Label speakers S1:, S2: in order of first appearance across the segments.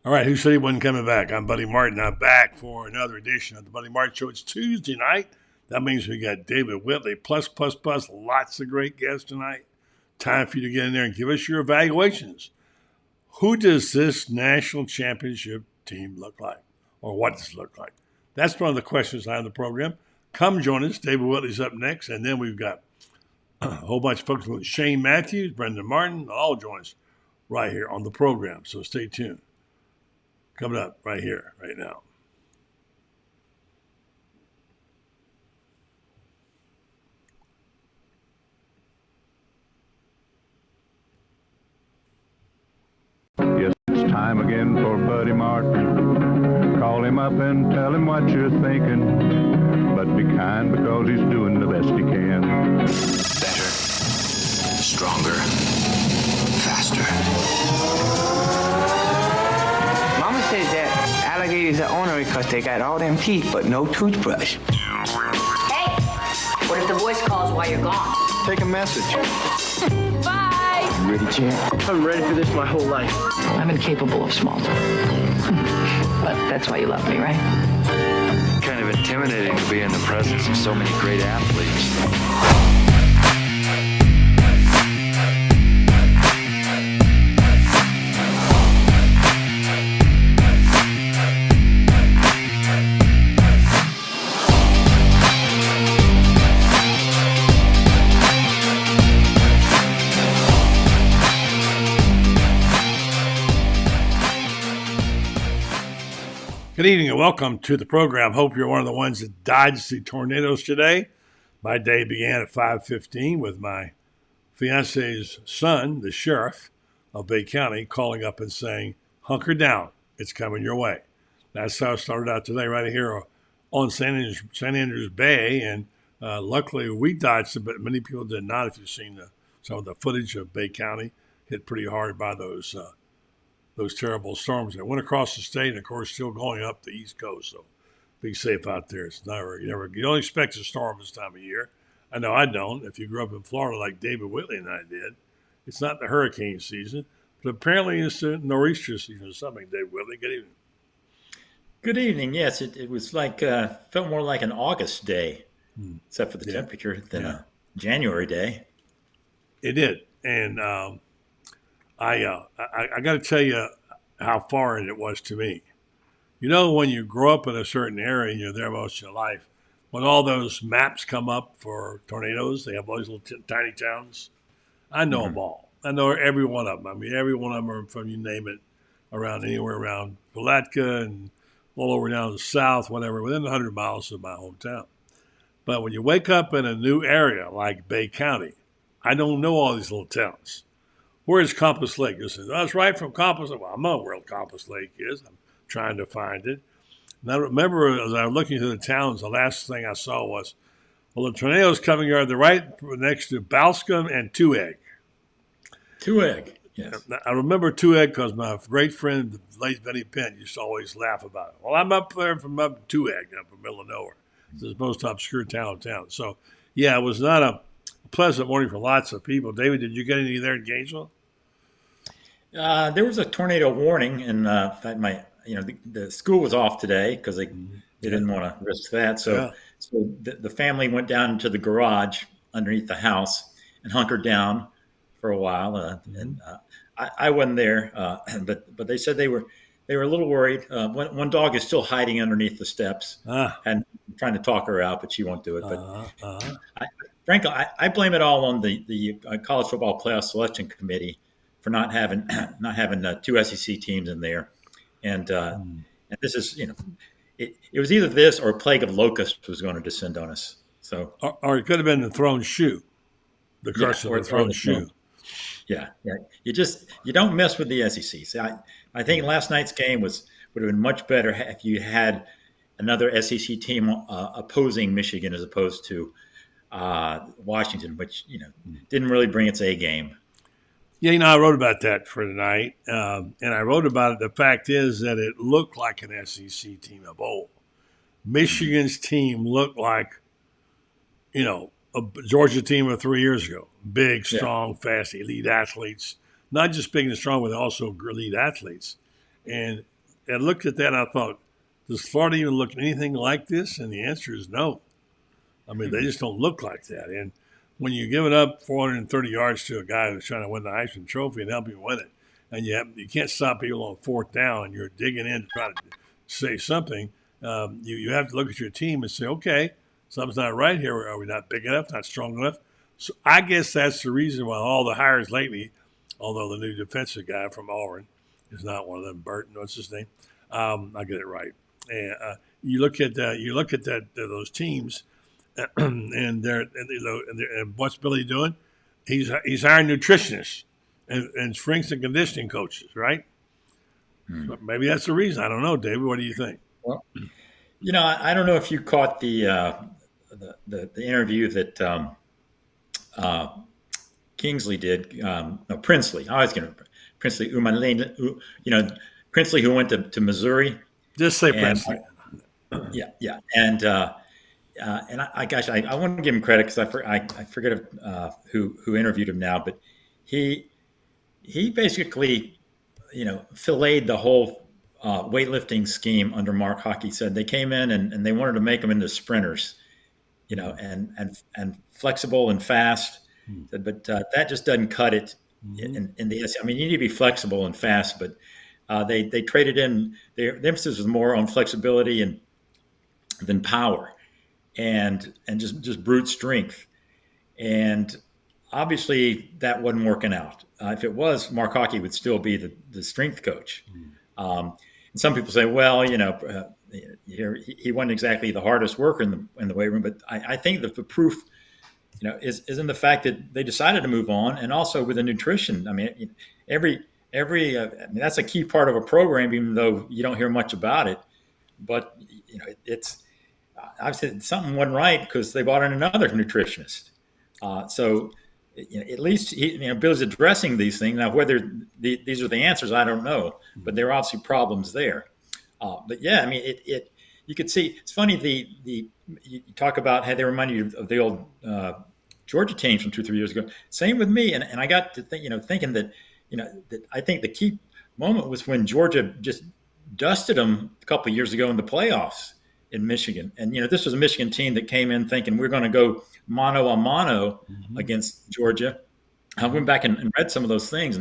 S1: All right, who said he wasn't coming back? I'm Buddy Martin. I'm back for another edition of the Buddy Martin Show. It's Tuesday night. That means we got David Whitley, plus, lots of great guests tonight. Time for you to get in there and give us your evaluations. Who does this national championship team look like? Or what does it look like? That's one of the questions I have on the program. Come join us. David Whitley's up next. And then we've got a whole bunch of folks with Shane Matthews, Brenden Martin, all join us right here on the program. So stay tuned. Coming up right here, right now.
S2: Yes, it's time again for Buddy Martin. Call him up and tell him what you're thinking. But be kind because he's doing the best he can.
S3: Better, stronger, faster.
S4: Mama says that alligators are ornery because they got all them teeth but no toothbrush.
S5: Hey, what if the voice calls while you're gone?
S2: Take a message.
S5: Bye!
S4: You ready, champ?
S6: I'm ready for this my whole life.
S7: I'm incapable of small talk. But that's why you love me, right?
S8: Kind of intimidating to be in the presence of so many great athletes.
S1: Good evening and welcome to the program. Hope you're one of the ones that dodged the tornadoes today. My day began at 5:15 with my fiance's son, the sheriff of Bay County, calling up and saying, hunker down, it's coming your way. That's how it started out today right here on San Andrews Bay. And luckily we dodged it, but many people did not. If you've seen some of the footage of Bay County, hit pretty hard by those terrible storms that went across the state and, of course, still going up the East Coast. So be safe out there. It's never, you don't expect a storm this time of year. I know I don't. If you grew up in Florida like David Whitley and I did, it's not the hurricane season, but apparently it's the nor'easter season or something. David Whitley, good evening.
S9: Good evening. Yes, it was like, felt more like an August day, except for the temperature, than a January day.
S1: It did. And I got to tell you how foreign it was to me. You know, when you grow up in a certain area and you're there most of your life, when all those maps come up for tornadoes, they have all these little tiny towns. I know them all. I know every one of them. I mean, every one of them are from, you name it, around anywhere around Palatka and all over down the south, whatever, within 100 miles of my hometown. But when you wake up in a new area like Bay County, I don't know all these little towns. Where is Compass Lake? You say, that's right from Compass Lake. Well, I know where Compass Lake is. I'm trying to find it. And I remember as I was looking through the towns, the last thing I saw was, well, the tornadoes coming are the right next to Balscombe and Two Egg.
S9: Two Egg, yes.
S1: I remember Two Egg because my great friend, the late Benny Penn, used to always laugh about it. Well, I'm up there from up Two Egg, up in the middle of nowhere. It's the most obscure town in town. So, yeah, it was not a pleasant morning for lots of people. David, did you get any there in Gainesville?
S9: There was a tornado warning, and the school was off today because they didn't want to risk that. So the family went down to the garage underneath the house and hunkered down for a while. I wasn't there, but they said they were a little worried. One dog is still hiding underneath the steps and trying to talk her out, but she won't do it. But frankly, I blame it all on the college football playoff selection committee for not having two SEC teams in there, and this is it was either this or a plague of locusts was going to descend on us. So,
S1: or it could have been the thrown shoe, the curse of the thrown shoe.
S9: Yeah. You don't mess with the SEC. So I think last night's game would have been much better if you had another SEC team opposing Michigan as opposed to Washington, which didn't really bring its A game.
S1: Yeah, I wrote about that for tonight, and I wrote about it. The fact is that it looked like an SEC team of old. Michigan's team looked like, a Georgia team of 3 years ago. Big, strong, fast, elite athletes. Not just big and strong, but also elite athletes. And I looked at that and I thought, does Florida even look anything like this? And the answer is no. I mean, they just don't look like that. And when you give it up 430 yards to a guy who's trying to win the Heisman Trophy and help you win it, and you can't stop people on fourth down, and you're digging in to try to say something, you have to look at your team and say, okay, something's not right here. Are we not big enough, not strong enough? So I guess that's the reason why all the hires lately, although the new defensive guy from Loren is not one of them, Burton, what's his name? I get it right. And you look at those teams, and what's Billy doing? He's hiring nutritionists and strength and conditioning coaches, right? So maybe that's the reason. I don't know, David. What do you think?
S9: Well, I don't know if you caught the interview that Kingsley did. No, Princely. I was going to Princely Umanlane. Princely, who went to Missouri.
S1: Just say Princely.
S9: Yeah, and I want to give him credit because I forget who interviewed him now, but he basically filleted the whole weightlifting scheme under Mark Hockey. Said they came in and they wanted to make them into sprinters, and flexible and fast, but that just doesn't cut it in the SEC. I mean, you need to be flexible and fast, but they traded in the emphasis was more on flexibility than power. And just brute strength, and obviously that wasn't working out. If it was, Mark Hockey would still be the strength coach. And some people say, well, he wasn't exactly the hardest worker in the weight room, but I think that the proof, is in the fact that they decided to move on, and also with the nutrition. I mean, that's a key part of a program, even though you don't hear much about it. But it's. I've said something wasn't right because they brought in another nutritionist. So at least Bill's addressing these things. Now, whether these are the answers, I don't know. But there are obviously problems there. But yeah, I mean, you could see. It's funny. You talk about how they remind you of the old Georgia teams from 2-3 years ago. Same with me. And I got to thinking that that I think the key moment was when Georgia just dusted them a couple of years ago in the playoffs in Michigan. And, this was a Michigan team that came in thinking we're going to go mano a mano against Georgia. I went back and read some of those things.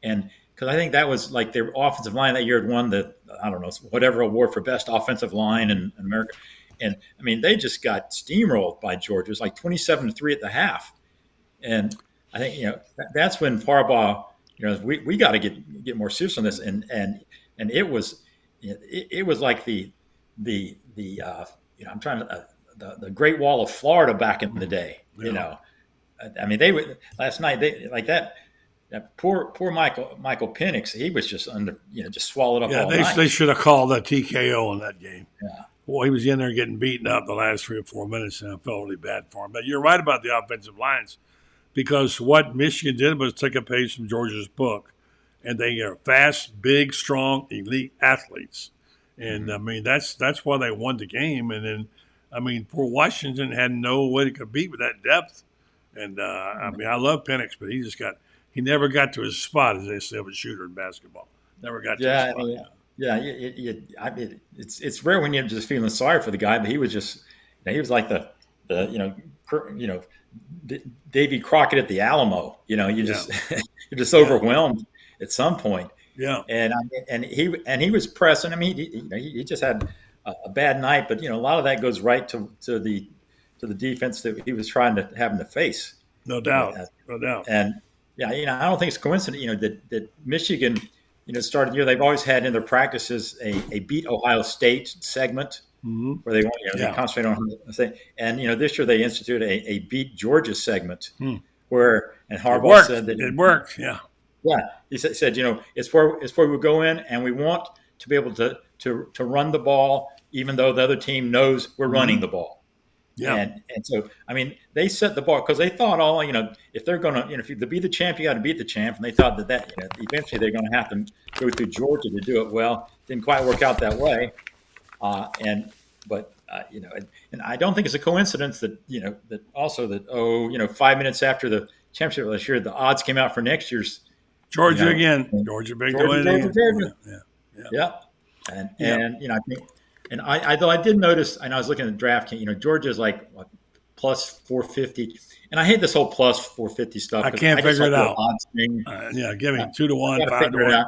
S9: And because I think that was like their offensive line that year had won the, I don't know, whatever award for best offensive line in America. And, I mean, they just got steamrolled by Georgia. It was like 27-3 at the half. And I think, that's when Harbaugh, we got to get more serious on this. And it was like I'm trying to the Great Wall of Florida back in the day. I mean, they were last night. They like that poor Michael Penix. He was just just swallowed up.
S1: Yeah,
S9: all night.
S1: They should have called a TKO in that game.
S9: Yeah.
S1: Boy, he was in there getting beaten up the last 3 or 4 minutes, and I felt really bad for him. But you're right about the offensive lines, because what Michigan did was take a page from Georgia's book, and they are fast, big, strong, elite athletes. And, I mean, that's why they won the game. And then, I mean, poor Washington had no way to compete with that depth. And, I mean, I love Penix, but he never got to his spot, as they say, of a shooter in basketball. Never got to his spot.
S9: It's rare when you're just feeling sorry for the guy, but he was just, he was like the Davy Crockett at the Alamo. You're just overwhelmed at some point.
S1: Yeah,
S9: and he was pressing. I mean, he just had a bad night, but a lot of that goes right to the defense that he was trying to have in the face.
S1: No doubt.
S9: And I don't think it's coincident. That Michigan, started the year. They've always had in their practices a beat Ohio State segment where they want they concentrate on Ohio State. And this year they instituted a beat Georgia segment where Harbaugh said that
S1: it worked. Yeah.
S9: Yeah, he said, it's where we go in, and we want to be able to run the ball, even though the other team knows we're running the ball. Yeah, and so I mean, they set the bar because they thought if they're going to if to be the champ, you got to beat the champ, and they thought that eventually they're going to have to go through Georgia to do it. Well, didn't quite work out that way, and I don't think it's a coincidence that that also that 5 minutes after the championship last year, the odds came out for next year's.
S1: Georgia again. Georgia big win.
S9: Georgia. Yeah. And I think, and I though I did notice, and I was looking at the DraftKings, Georgia's like plus 450, and I hate this whole plus 450 stuff.
S1: I can't figure it out. Give me 2 to 1, 5 to 1.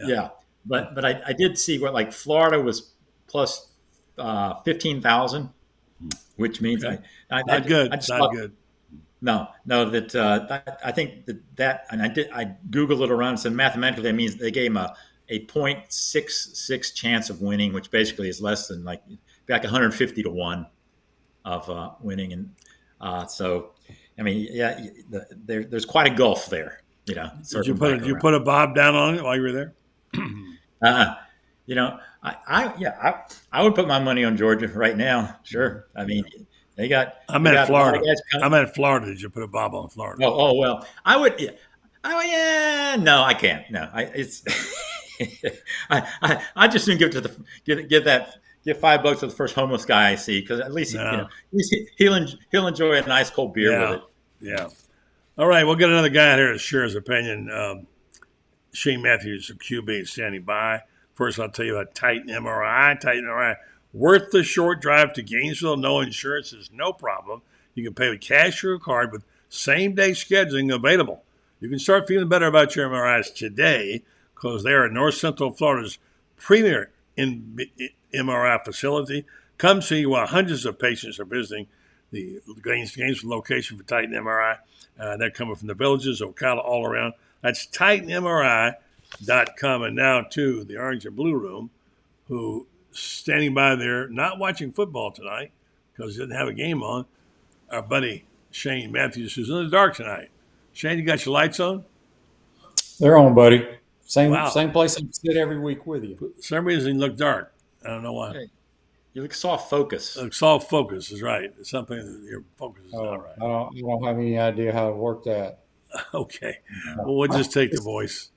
S9: Yeah. But I did see what like Florida was plus 15,000, which means
S1: not good. Not good.
S9: No, that I think that and I Googled it around and said mathematically that means they gave him a 0.66 chance of winning, which basically is less than like 150 to 1 of winning. And so, I mean, there's quite a gulf there. Did
S1: you put a bob down on it while you were there?
S9: I would put my money on Georgia right now. Sure. I mean,
S1: I'm at Florida. I'm at Florida. Did you put a bob on Florida?
S9: Oh well, I would. Yeah. No, I can't. No, it's. I just didn't give it to give $5 to the first homeless guy I see, because at least he'll enjoy a nice cold beer with it.
S1: Yeah. All right, we'll get another guy out here to share his opinion. Shane Matthews of QB standing by. First, I'll tell you about Titan MRI. Titan MRI, worth the short drive to Gainesville. No insurance is no problem. You can pay with cash or a card with same-day scheduling available. You can start feeling better about your MRIs today, because they are North Central Florida's premier MRI facility. Come see while hundreds of patients are visiting the Gainesville location for Titan MRI. They're coming from the villages, Ocala, all around. That's TitanMRI.com. And now to the Orange and Blue Room, who standing by there, not watching football tonight because he didn't have a game on, our buddy Shane Matthews, who's in the dark tonight. Shane, you got your lights on?
S6: They're on, buddy. Same place I sit every week with you.
S1: For some reason, you look dark. I don't know why.
S9: Hey, you look soft focus.
S1: Soft focus is right. It's something that your focus is not right.
S6: I don't have any idea how to work that.
S1: Okay. Well, we'll just take the voice.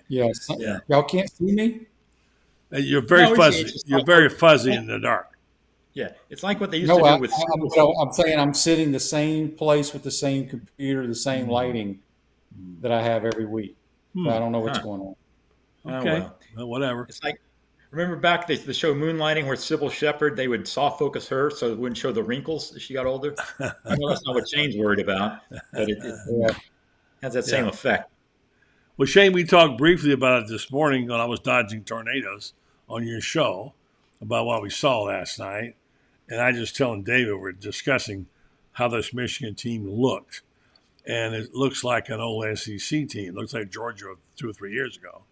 S6: Y'all can't see me?
S1: You're very fuzzy. You're very fuzzy in the dark.
S9: Yeah. It's like what they used to do with
S6: I'm saying I'm sitting the same place with the same computer, the same lighting that I have every week. So I don't know what's going on.
S1: Okay. Well, whatever.
S9: It's like, remember back the show Moonlighting where Sybil Shepherd, they would soft focus her so it wouldn't show the wrinkles as she got older? I know that's not what Shane's worried about, but it has that same effect.
S1: Well, Shane, we talked briefly about it this morning when I was dodging tornadoes on your show about what we saw last night. And I just telling David, we're discussing how this Michigan team looked. And it looks like an old SEC team. It looks like Georgia 2 or 3 years ago.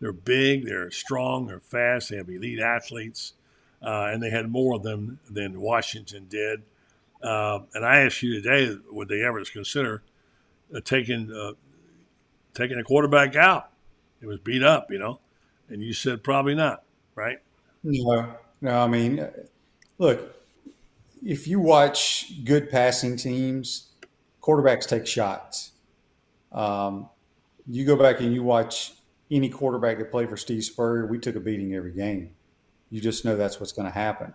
S1: They're big, they're strong, they're fast, they have elite athletes, and they had more of them than Washington did. And I asked you today, would they ever consider taking a quarterback out? It was beat up, and you said probably not, right?
S6: No. I mean, look, if you watch good passing teams, quarterbacks take shots. You go back and you watch any quarterback that played for Steve Spurrier, we took a beating every game. You just know that's what's going to happen.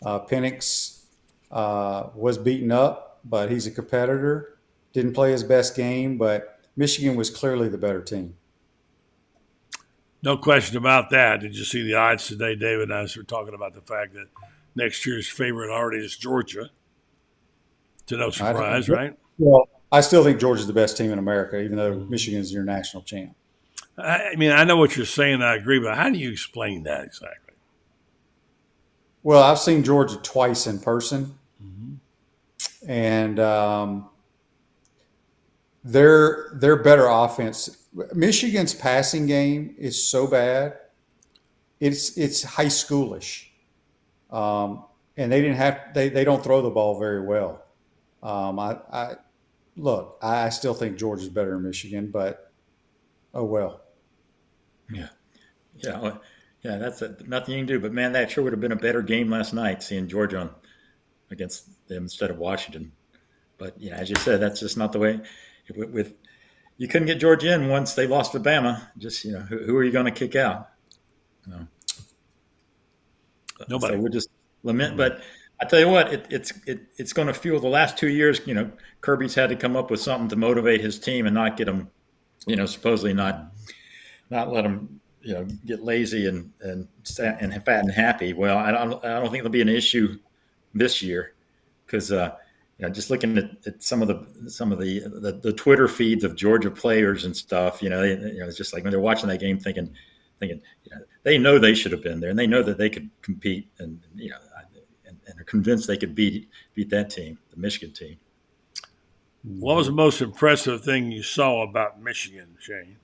S6: Penix was beaten up, but he's a competitor. Didn't play his best game, but Michigan was clearly the better team.
S1: No question about that. Did you see the odds today? David and I were talking about the fact that next year's favorite already is Georgia. To no surprise, right?
S6: Well, I still think Georgia's the best team in America, even though Michigan's your national champ.
S1: I mean, I know what you're saying. I agree, but how do you explain that exactly?
S6: Well, I've seen Georgia twice in person, and they're better offense. Michigan's passing game is so bad; it's high schoolish, and they don't throw the ball very well. I still think Georgia's better than Michigan, but oh well.
S9: Yeah. That's nothing you can do. But man, that sure would have been a better game last night, seeing Georgia against them instead of Washington. But as you said, that's just not the way. You couldn't get Georgia in once they lost to Bama. Just who are you going to kick out?
S1: Nobody.
S9: So we'll just lament. But I tell you what, it's going to fuel the last 2 years. Kirby's had to come up with something to motivate his team and not get them. Supposedly not let them get lazy and fat and happy. Well, I don't think there'll be an issue this year because just looking at some of the Twitter feeds of Georgia players and stuff, it's just like when they're watching that game, thinking, they know they should have been there, and they know that they could compete, and are convinced they could beat that team, the Michigan team.
S1: What was the most impressive thing you saw about Michigan, Shane?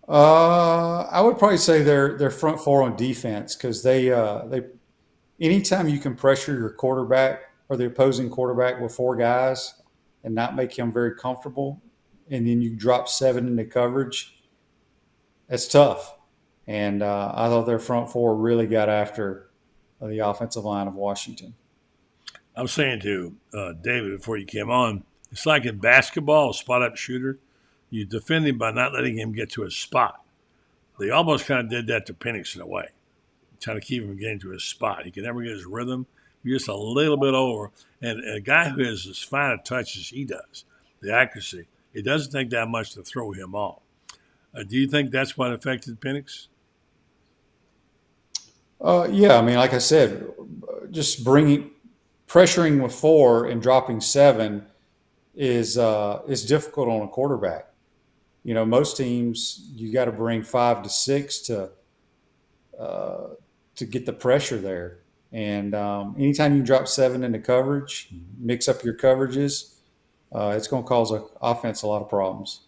S6: I would probably say their front four on defense, because they anytime you can pressure your quarterback or the opposing quarterback with four guys and not make him very comfortable, and then you drop 7 into coverage, that's tough. And I thought their front four really got after the offensive line of Washington.
S1: I was saying to David before you came on, it's like in basketball, a spot-up shooter. You defend him by not letting him get to his spot. They almost kind of did that to Penix in a way, trying to keep him getting to his spot. He can never get his rhythm. You're just a little bit over. And a guy who has as fine a touch as he does, the accuracy, it doesn't take that much to throw him off. Do you think that's what affected Penix?
S6: Yeah, I mean, like I said, just pressuring with 4 and dropping 7 is difficult on a quarterback. Most teams you got to bring 5 to 6 to get the pressure there. And anytime you drop 7 into coverage, mix up your coverages, it's going to cause an offense a lot of problems.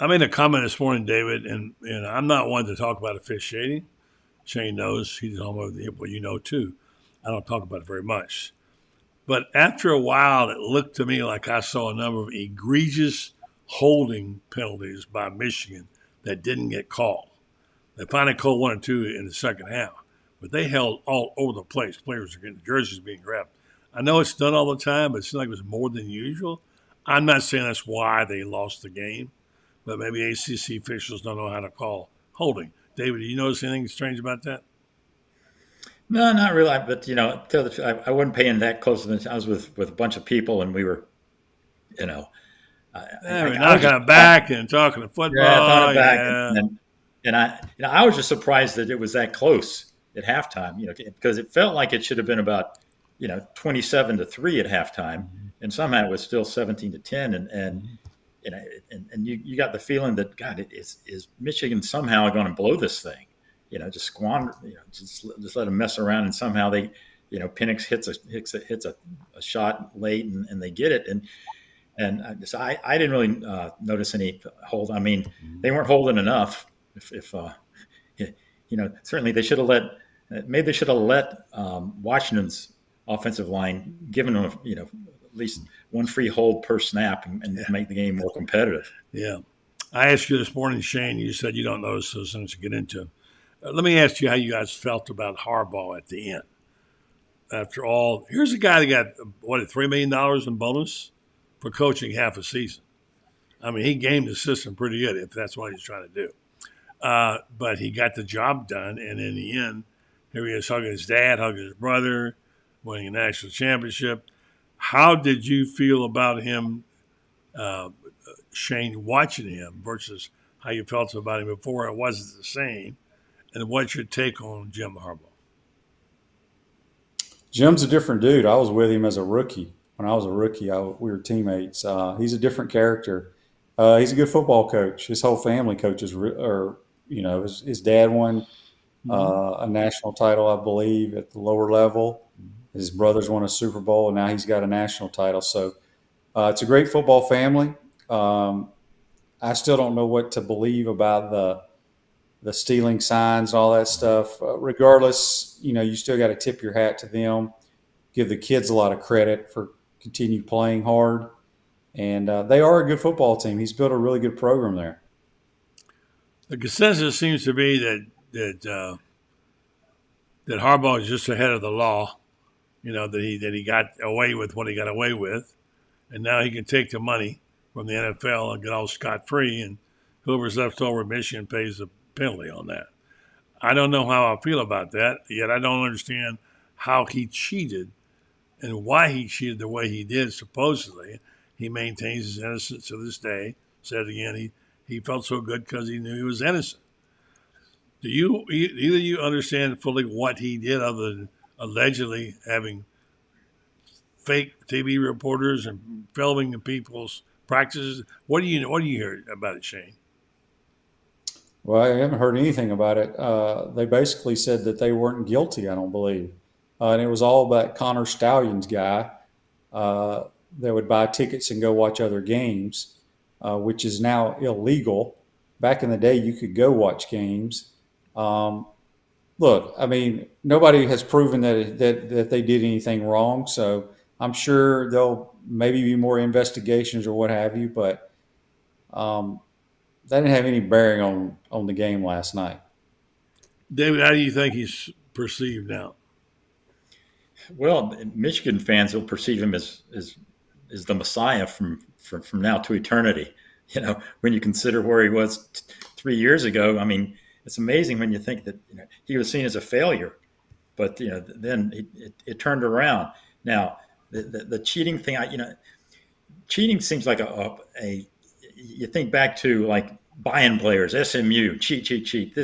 S1: I made a comment this morning, David, and I'm not one to talk about officiating. Shane knows. He's home of the well, you know too. I don't talk about it very much. But after a while, it looked to me like I saw a number of egregious holding penalties by Michigan that didn't get called. They finally called 1 or 2 in the second half, but they held all over the place. Players are getting jerseys being grabbed. I know it's done all the time, but it seemed like it was more than usual. I'm not saying that's why they lost the game, but maybe ACC officials don't know how to call holding. David, do you notice anything strange about that?
S9: No, not really. But I wasn't paying that close attention. I was with a bunch of people, and we were,
S1: knocking back and talking to football.
S9: Yeah, back, and I was just surprised that it was that close at halftime. Because it felt like it should have been about 27-3 at halftime, and somehow it was still 17-10, and you got the feeling that God, is Michigan somehow going to blow this thing? Just squander, just let them mess around, and somehow they, Penix hits a shot late, and they get it, and I didn't really notice any hold. I mean, they weren't holding enough. If certainly they should have let Washington's offensive line, given them at least one free hold per snap, and make the game more competitive.
S1: Yeah, I asked you this morning, Shane. You said you don't notice those things to get into. Let me ask you how you guys felt about Harbaugh at the end. After all, here's a guy that got, $3 million in bonus for coaching half a season. I mean, he gamed the system pretty good if that's what he's trying to do. But he got the job done, and in the end, here he is hugging his dad, hugging his brother, winning a national championship. How did you feel about him, Shane, watching him versus how you felt about him before? It wasn't the same. And what's your take on Jim Harbaugh?
S6: Jim's a different dude. I was with him as a rookie. When I was a rookie, we were teammates. He's a different character. He's a good football coach. His whole family coaches, his dad won a national title, I believe, at the lower level. His brothers won a Super Bowl, and now he's got a national title. So it's a great football family. I still don't know what to believe about the stealing signs and all that stuff. Regardless, you still got to tip your hat to them, give the kids a lot of credit for continue playing hard. And they are a good football team. He's built a really good program there.
S1: The consensus seems to be that Harbaugh is just ahead of the law, that he got away with what he got away with. And now he can take the money from the NFL and get all scot-free, and whoever's left over in Michigan pays the penalty on that. I don't know how I feel about that, yet I don't understand how he cheated and why he cheated the way he did, supposedly. He maintains his innocence to this day. Said again, he felt so good because he knew he was innocent. Do you either you understand fully what he did other than allegedly having fake TV reporters and filming people's practices? What do you hear about it, Shane?
S6: Well, I haven't heard anything about it. They basically said that they weren't guilty, I don't believe. And it was all about Connor Stallion's guy that would buy tickets and go watch other games, which is now illegal. Back in the day, you could go watch games. Look, I mean, nobody has proven that they did anything wrong. So I'm sure there'll maybe be more investigations or what have you, but that didn't have any bearing on the game last night.
S1: David, how do you think he's perceived now?
S9: Well, Michigan fans will perceive him as the Messiah from now to eternity. You know, when you consider where he was 3 years ago, I mean, it's amazing when you think that he was seen as a failure, but then it turned around. Now, the cheating thing, cheating seems like a you think back to like buy-in players, SMU, cheat.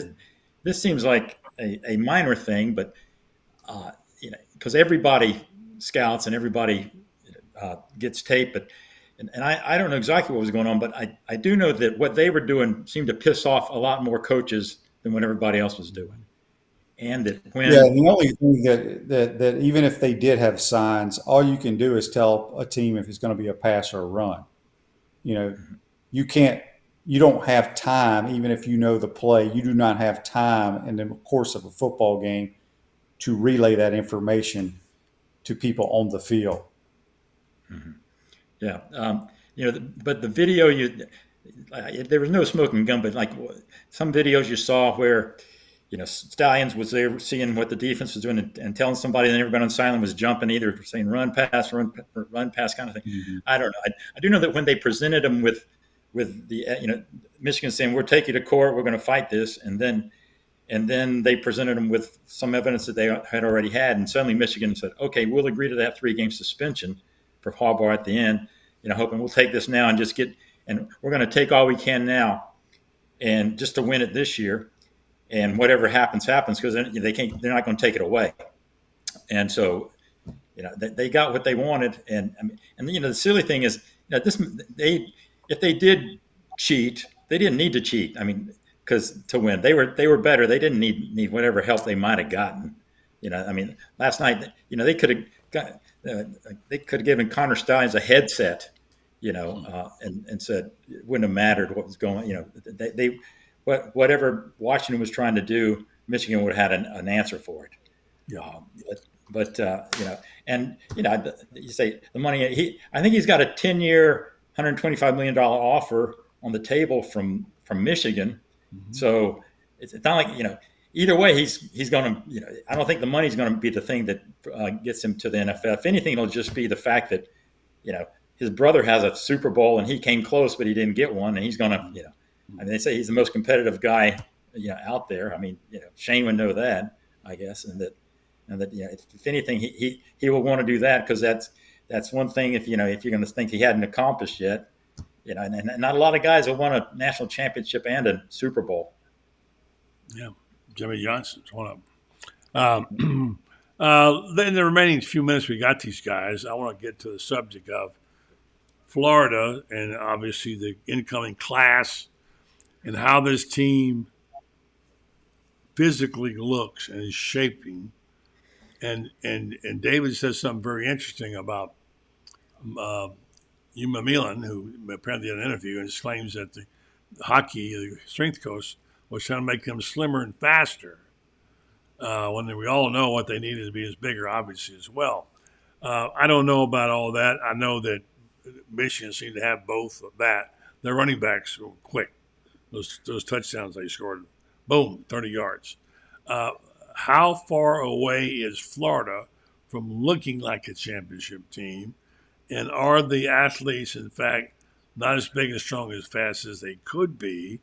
S9: This seems like a minor thing, but because everybody scouts and everybody gets tape, but and I don't know exactly what was going on, but I do know that what they were doing seemed to piss off a lot more coaches than what everybody else was doing. And that when
S6: the only thing that even if they did have signs, all you can do is tell a team if it's going to be a pass or a run. You don't have time, even if you know the play, you do not have time in the course of a football game to relay that information to people on the field.
S9: Mm-hmm. Yeah. But the video, there was no smoking gun, but like some videos you saw where, Stallions was there seeing what the defense was doing and telling somebody, and everybody on sideline was jumping, either saying run pass kind of thing. Mm-hmm. I don't know. I do know that when they presented them with the, Michigan saying, we'll take you to court, we're going to fight this. And then they presented them with some evidence that they had already had. And suddenly Michigan said, okay, we'll agree to that 3-game suspension for Harbaugh at the end, hoping we'll take this now and and we're going to take all we can now and just to win it this year. And whatever happens, because they're not going to take it away. And so, they got what they wanted. And the silly thing is, if they did cheat, they didn't need to cheat. I mean, because to win, they were better. They didn't need whatever help they might have gotten. Last night, they could have given Connor Stallings a headset, and said it wouldn't have mattered what was going. Whatever Washington was trying to do, Michigan would have had an answer for it.
S1: Yeah.
S9: You say the money. I think he's got a 10-year, $125 million offer on the table from Michigan. Mm-hmm. So it's not like either way he's going to. I don't think the money's going to be the thing that gets him to the NFL. If anything, it'll just be the fact that his brother has a Super Bowl and he came close, but he didn't get one, and he's going to they say he's the most competitive guy out there. Shane would know that, I guess, and that if anything he will want to do that, because that's one thing. If you're going to think he hadn't accomplished yet, and not a lot of guys have won a national championship and a Super Bowl.
S1: Yeah, Jimmy Johnson's one of them. In the remaining few minutes we got these guys, I want to get to the subject of Florida and obviously the incoming class and how this team physically looks and is shaping. And David says something very interesting about Yuma Milan, who apparently did an interview and claims that the strength coach, was trying to make them slimmer and faster. When we all know what they needed to be is bigger, obviously, as well. I don't know about all that. I know that Michigan seemed to have both of that. Their running backs were quick. Those touchdowns they scored, boom, 30 yards. How far away is Florida from looking like a championship team? And are the athletes, in fact, not as big and strong as fast as they could be?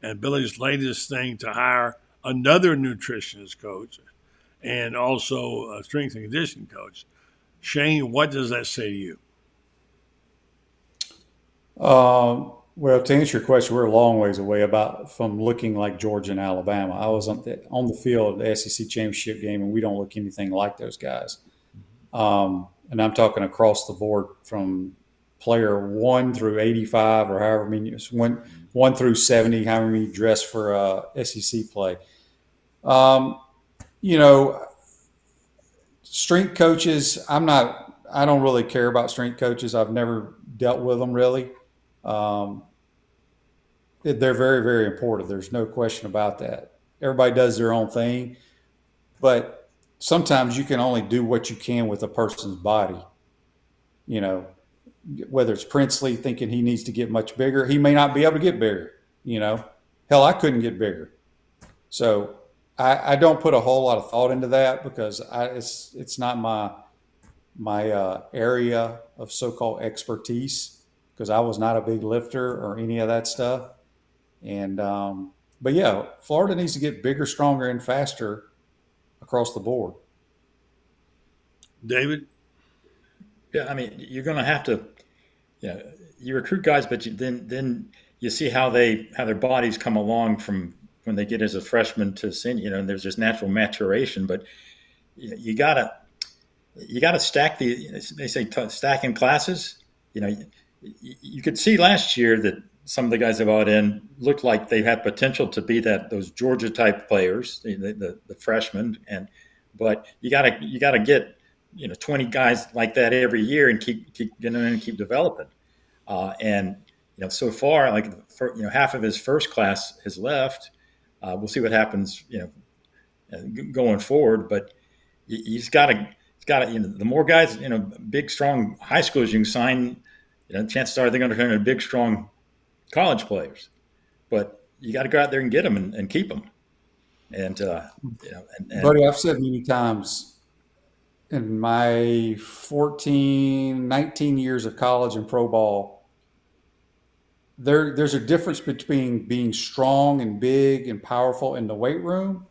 S1: And Billy's latest thing to hire another nutritionist coach and also a strength and conditioning coach. Shane, what does that say to you?
S6: Well, to answer your question, we're a long ways away from looking like Georgia and Alabama. I was on the field at the SEC championship game, and we don't look anything like those guys. And I'm talking across the board from player 1 through 85, or however many, 1 through 70, however many dress for SEC play. Strength coaches, I don't really care about strength coaches. I've never dealt with them really. They're very, very important. There's no question about that. Everybody does their own thing, but sometimes you can only do what you can with a person's body. Whether it's Princely thinking he needs to get much bigger, he may not be able to get bigger. Hell, I couldn't get bigger. So I don't put a whole lot of thought into that because it's not my area of so-called expertise, because I was not a big lifter or any of that stuff. And but yeah, Florida needs to get bigger, stronger, and faster across the board.
S1: David?
S9: Yeah, I mean, you're going to have to, you recruit guys, but then you see how their bodies come along from when they get as a freshman to senior. And there's this natural maturation, but you gotta stack they say stacking classes. You could see last year that some of the guys that brought in looked like they had potential to be those Georgia type players, the freshmen, but you gotta get 20 guys like that every year and keep getting in and keep developing. So far, half of his first class has left. We'll see what happens, going forward. But he's got to. The more guys, big strong high schools you can sign, chances are they're going to turn into big strong college players. But you got to go out there and get them and keep them.
S6: Buddy, I've said many times in my 19 years of college and pro ball, there's a difference between being strong and big and powerful in the weight room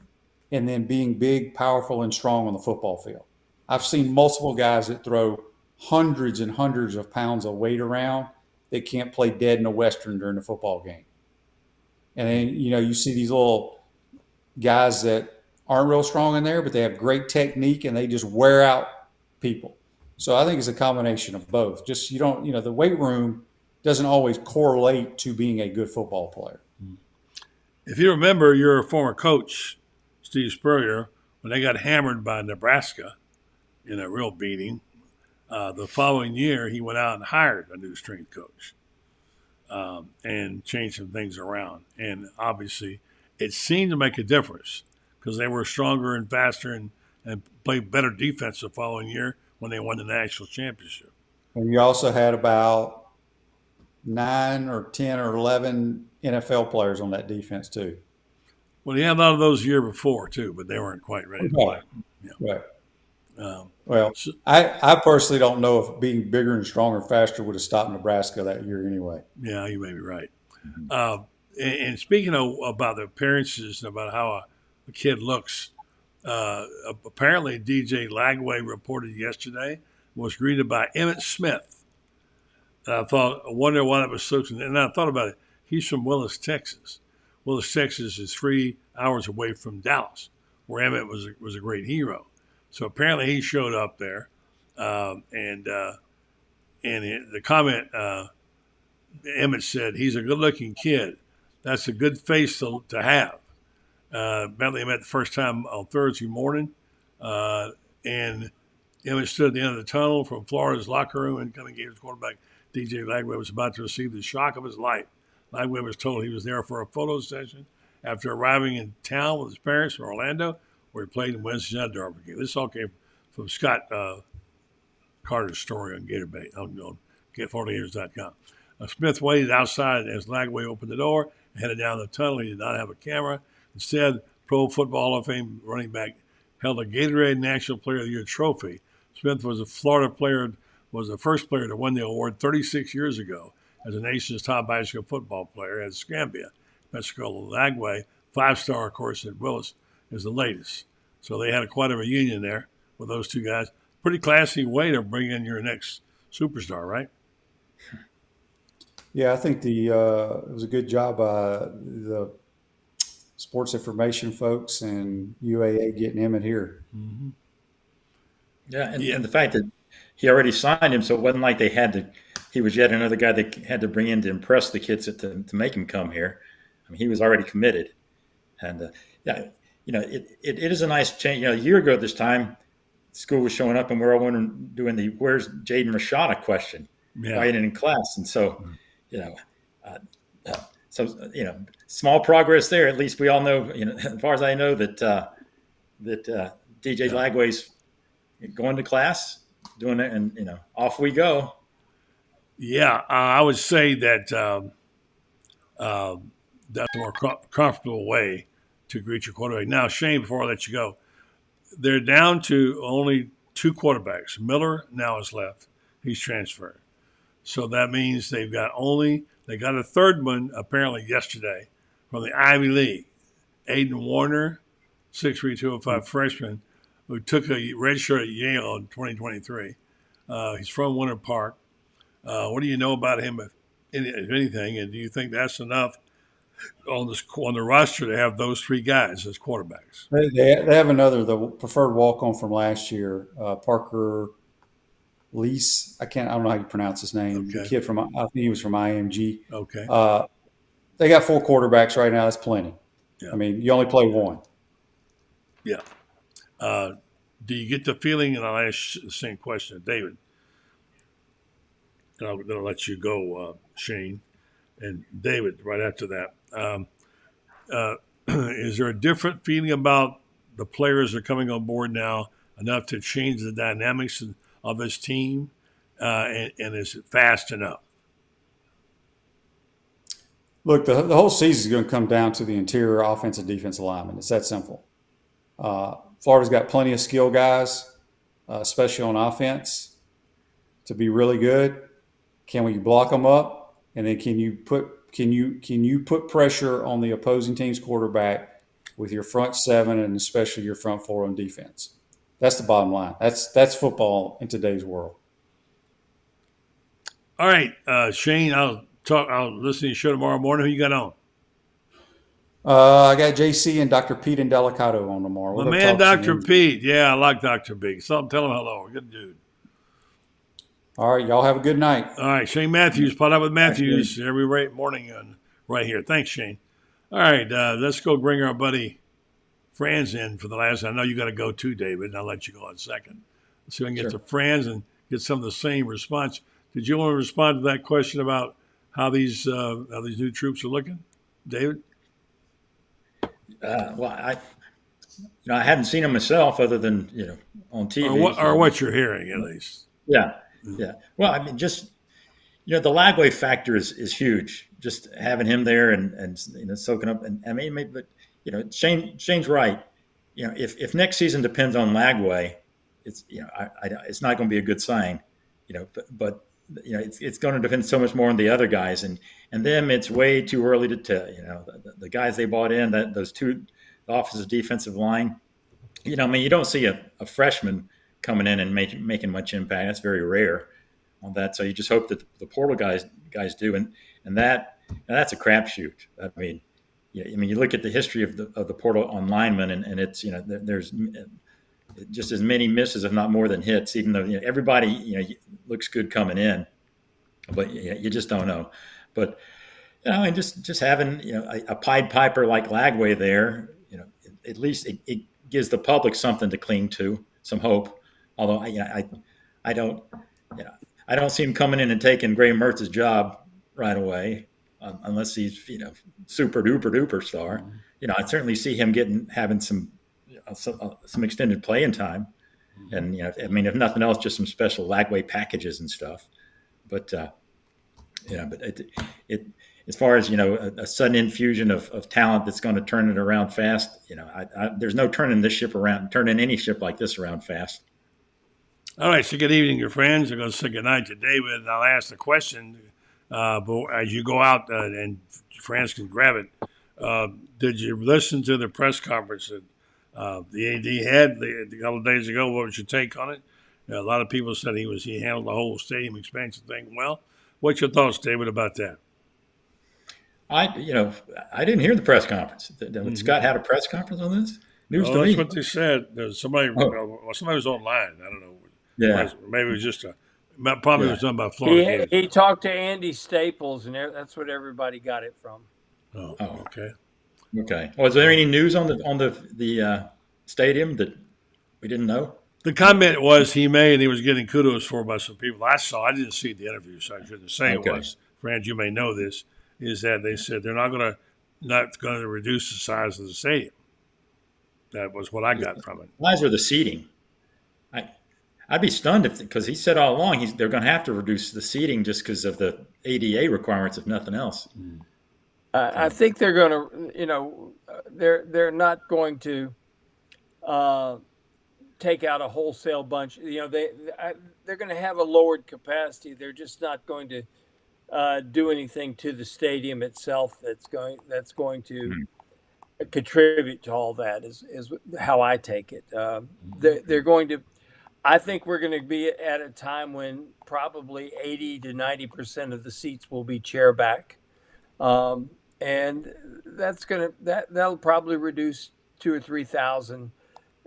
S6: and then being big, powerful, and strong on the football field. I've seen multiple guys that throw hundreds and hundreds of pounds of weight around that can't play dead in a Western during the football game. And then, you see these little guys that aren't real strong in there, but they have great technique and they just wear out people. So I think it's a combination of both. Just, the weight room doesn't always correlate to being a good football player.
S1: If you remember your former coach, Steve Spurrier, when they got hammered by Nebraska in a real beating, the following year he went out and hired a new strength coach and changed some things around. And obviously it seemed to make a difference because they were stronger and faster and played better defense the following year when they won the national championship.
S6: And you also had about 9 or 10 or 11 NFL players on that defense too.
S1: Well, he had a lot of those the year before too, but they weren't quite ready to play.
S6: Right. I personally don't know if being bigger and stronger and faster would have stopped Nebraska that year anyway.
S1: Yeah, you may be right. And speaking about the appearances and about how a kid looks, apparently DJ Lagway reported yesterday was greeted by Emmitt Smith. And I wonder why that was so. And I thought about it. He's from Willis, Texas. Willis, Texas is 3 hours away from Dallas, where Emmitt was a great hero. So apparently he showed up there, and the comment Emmitt said, he's a good-looking kid. That's a good face to have. Bentley met the first time on Thursday morning, and Emmitt stood at the end of the tunnel from Florida's locker room, and incoming Gators quarterback DJ Lagway was about to receive the shock of his life. Lagway was told he was there for a photo session after arriving in town with his parents from Orlando, where he played in Wednesday night Derby game. This all came from Scott Carter's story on Gator Bait on Get40Gators.com. Smith waited outside as Lagway opened the door and headed down the tunnel. He did not have a camera. Instead, Pro Football Hall of Fame running back held a Gatorade National Player of the Year trophy. Smith was the first player to win the award 36 years ago as the nation's top high school football player at Scambia. Mexico Lagway, 5-star, of course, at Willis, is the latest. So they had quite a reunion there with those two guys. Pretty classy way to bring in your next superstar, right?
S6: Yeah, I think it was a good job by the sports information folks and UAA getting him in here.
S1: Mm-hmm.
S9: Yeah,
S1: Yeah.
S9: and the fact that he already signed him, so it wasn't like they had to. He was yet another guy they had to bring in to impress the kids to make him come here. I mean, he was already committed, and yeah, it is a nice change. A year ago at this time, school was showing up, and we're all wondering, doing the "Where's Jaden Rashada?" question.
S1: Yeah.
S9: Why isn't in class? And so, uh, small progress there. At least we all know, as far as I know, that DJ Lagway's going to class, doing it, and off we go.
S1: Yeah, I would say that that's a more comfortable way to greet your quarterback. Now, Shane, before I let you go, they're down to only 2 quarterbacks. Miller now is left. He's transferred. So that means they got a third one apparently yesterday from the Ivy League. Aiden Warner, 6'3", 205 freshman, who took a red shirt at Yale in 2023. He's from Winter Park. What do you know about him, if anything? And do you think that's enough on the roster to have those 3 guys as quarterbacks?
S6: They have the preferred walk-on from last year, Parker Lease. I don't know how you pronounce his name.
S1: Okay.
S6: The kid I think he was from IMG.
S1: Okay.
S6: They got 4 quarterbacks right now. That's plenty.
S1: Yeah.
S6: I mean, you only play one.
S1: Yeah. Do you get the feeling, and I'll ask the same question to David, and I'll let you go, Shane, and David right after that. Is there a different feeling about the players that are coming on board now enough to change the dynamics of this team, and is it fast enough?
S6: Look, the whole season is going to come down to the interior offensive defensive linemen. It's that simple. Florida's got plenty of skill guys, especially on offense, to be really good. Can we block them up? And then can you put pressure on the opposing team's quarterback with your front 7 and especially your front 4 on defense? That's the bottom line. That's football in today's world.
S1: All right, Shane, I'll listen to your show tomorrow morning. Who you got on?
S6: I got JC and Dr. Pete and Delicato on tomorrow.
S1: My man, Dr. Pete. Yeah, I like Dr. Pete. Tell him hello. Good dude.
S6: All right, y'all have a good night.
S1: All right, Shane Matthews. Pot up with Matthews every morning right here. Thanks, Shane. All right, let's go bring our buddy Franz in for the last. I know you got to go too, David, and I'll let you go in a second. Let's see if I can get to Franz and get some of the same response. Did you want to respond to that question about how these new troops are looking, David?
S9: Well, I hadn't seen them myself, other than on TV,
S1: or what you're hearing at least.
S9: Yeah. Well, I mean, just the Lagway factor is huge. Just having him there and soaking up. And I mean, but Shane's right. If next season depends on Lagway, it's it's not going to be a good sign. But it's going to depend so much more on the other guys, and them. It's way too early to tell. The guys they bought in, those 2, the offensive defensive line. I mean, you don't see a freshman coming in and making much impact. That's very rare on that. So you just hope that the portal guys do, and that's a crapshoot. I mean, you look at the history of the portal on linemen, and it's there's just as many misses, if not more than hits. Even though everybody looks good coming in, but you just don't know. But and just having a Pied Piper like Lagway there, at least it gives the public something to cling to, some hope. Although I don't see him coming in and taking Gray Mertz's job right away, unless he's super duper star. I certainly see him having some extended playing time, and I mean, if nothing else, just some special Lagway packages and stuff. But it as far as a sudden infusion of talent that's going to turn it around fast, there's no turning any ship like this around fast.
S1: All right, so good evening, your friends. I'm going to say good night to David, and I'll ask the question. But as you go out, and Franz can grab it, did you listen to the press conference that the AD had a couple of days ago? What was your take on it? A lot of people said he handled the whole stadium expansion thing well. What's your thoughts, David, about that?
S9: I didn't hear the press conference. Scott had a press conference on this. News to
S1: That's
S9: me.
S1: what they said. There's somebody was online. I don't know.
S9: Yeah.
S1: Maybe it was just probably was done by Florida.
S10: He talked to Andy Staples, and that's what everybody got it from.
S1: Oh, okay.
S9: Okay. Was there any news on the stadium that we didn't know?
S1: The comment was he made, and he was getting kudos for by some people I saw. I didn't see the interview, so I shouldn't say it was. Franz, you may know this, is that they said they're not going to reduce the size of the stadium. That was what I got from it.
S9: Size or the seating? I'd be stunned because he said all along they're going to have to reduce the seating just because of the ADA requirements, if nothing else.
S10: I think they're going to, they're not going to take out a wholesale bunch. They're going to have a lowered capacity. They're just not going to do anything to the stadium itself that's going to contribute to all that. Is how I take it. They're going to. I think we're going to be at a time when probably 80 to 90% of the seats will be chair back. And that'll probably reduce 2,000 or 3,000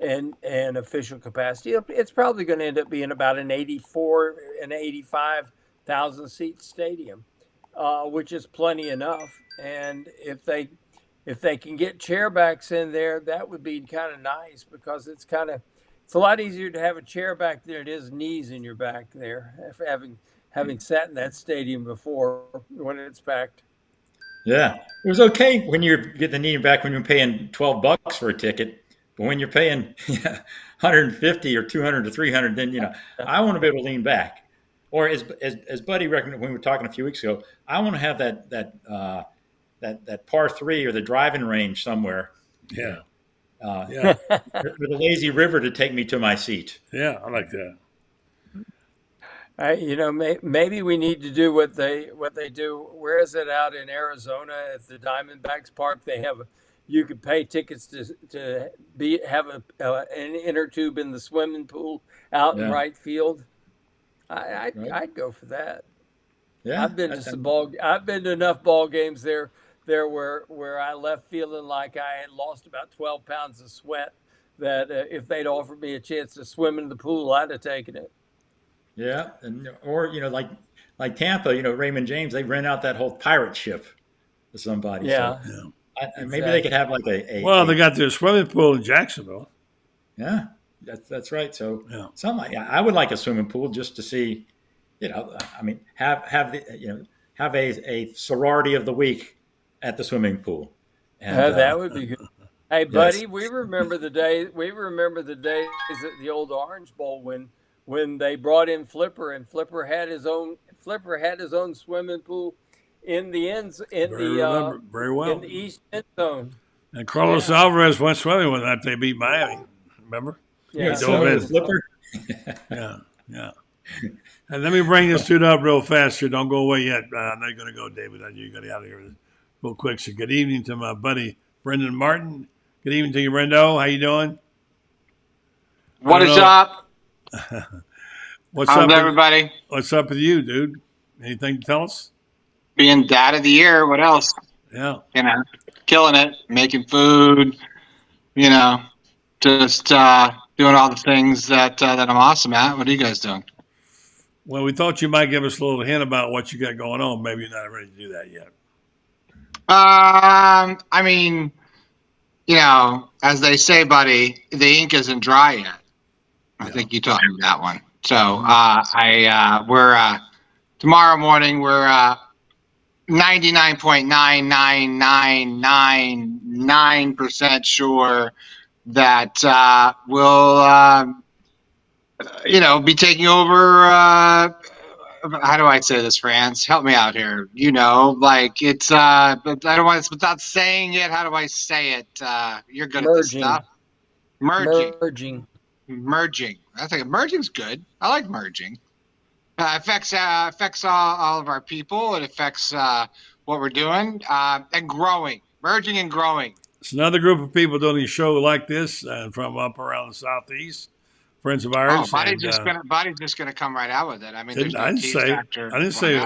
S10: and official capacity. It's probably going to end up being about an 84 and 85,000 seat stadium, which is plenty enough. And if they can get chairbacks in there, that would be kind of nice, because it's a lot easier to have a chair back there than it is knees in your back there, having sat in that stadium before when it's packed.
S9: Yeah, it was okay when you get the knee back when you're paying $12 for a ticket, but when you're paying 150 or 200 or 300, then I want to be able to lean back. Or as Buddy recommended when we were talking a few weeks ago, I want to have that par 3 or the driving range somewhere.
S1: Yeah.
S9: With a lazy river to take me to my seat.
S1: Yeah, I like that.
S10: Maybe we need to do what they do. Where is it out in Arizona at the Diamondbacks Park? They have you could pay tickets to have an inner tube in the swimming pool out in right field. I'd go for that.
S9: Yeah,
S10: I've been to enough ball games there where I left feeling like I had lost about 12 pounds of sweat, that if they'd offered me a chance to swim in the pool, I'd have taken it.
S9: Yeah, or like Tampa, Raymond James, they rent out that whole pirate ship to somebody.
S10: Yeah,
S9: so maybe they could have like a.
S1: Well, they got their swimming pool in Jacksonville.
S9: Yeah, that's right. So something I would like a swimming pool just to see, have a sorority of the week at the swimming pool. And,
S10: that would be good. Hey, buddy, we remember the days at the old Orange Bowl when they brought in Flipper, and Flipper had his own swimming pool in the ends
S1: very well
S10: in the east end zone.
S1: And Carlos Alvarez went swimming with that. They beat Miami. Remember?
S10: Yeah,
S9: Flipper.
S1: Yeah. And let me bring this dude up real fast here. Don't go away yet. I'm not going to go, David. I know you got to get out of here real quick. So good evening to my buddy Brenden Martin. Good evening to you, Brendo. How you doing?
S11: What is up?
S1: What's
S11: How's
S1: up,
S11: everybody?
S1: What's up with you, dude? Anything to tell us?
S11: Being dad of the year. What else?
S1: Yeah.
S11: Killing it, making food. Just doing all the things that I'm awesome at. What are you guys doing?
S1: Well, we thought you might give us a little hint about what you got going on. Maybe you're not ready to do that yet.
S11: As they say, buddy, the ink isn't dry yet. I think you taught me that one. So we're tomorrow morning. We're 99.99999% sure that we'll be taking over. How do I say this, Franz? Help me out here. It's but I don't want to, without saying it. How do I say it? You're good at this stuff. Merging. I think merging's good. I like merging. Affects all of our people. It affects what we're doing and growing. Merging and growing.
S1: It's another group of people doing a show like this from up around the Southeast. Friends of ours.
S11: Body's just gonna come right out with it. I mean,
S1: I didn't say it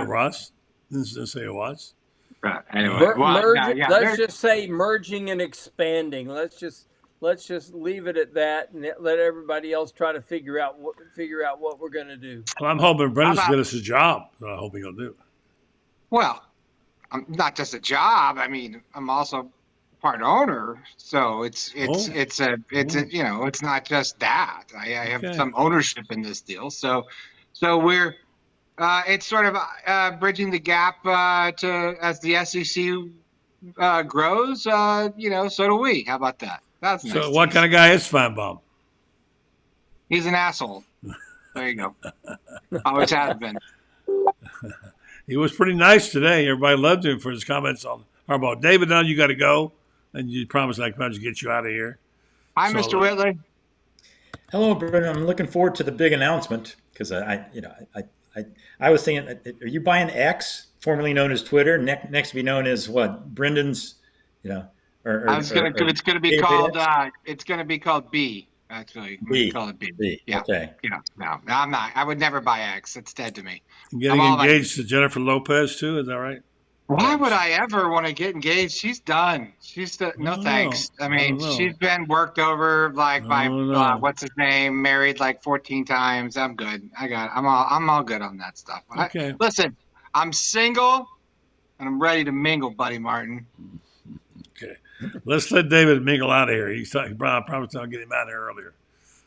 S1: was. Didn't say it was.
S11: But anyway,
S10: let's just say merging and expanding. Let's just leave it at that, and let everybody else try to figure out what we're going to do.
S1: Well, I'm hoping Brendan's get us a job. I hope he'll do.
S11: Well, I'm not just a job. I mean, I'm also part owner, so it's not just that. I have some ownership in this deal. So we're it's sort of bridging the gap to as the SEC grows. So do we. How about that? That's nice.
S1: So what kind of guy is Feinbaum?
S11: He's an asshole. There you go. Always has been.
S1: He was pretty nice today. Everybody loved him for his comments on Harbaugh. David, now you got to go, and you promised I could get you out of here.
S11: Hi, Mr. Whitley.
S9: Hello, Brenden. I'm looking forward to the big announcement because I was thinking, are you buying X, formerly known as Twitter, next to be known as what? Brendan's,
S11: it's going to be called. It's going to be called B. Actually, we call it B. Yeah. Okay. No, I'm not. I would never buy X. It's dead to me.
S1: And getting engaged to Jennifer Lopez too. Is that right?
S11: Why would I ever want to get engaged? She's done. No thanks. I mean, she's been worked over by what's his name, married like 14 times. I'm good. I'm all good on that stuff.
S1: Okay.
S11: Listen, I'm single and I'm ready to mingle, Buddy Martin.
S1: Okay. Let's let David mingle out of here. I promised I'll get him out of here earlier.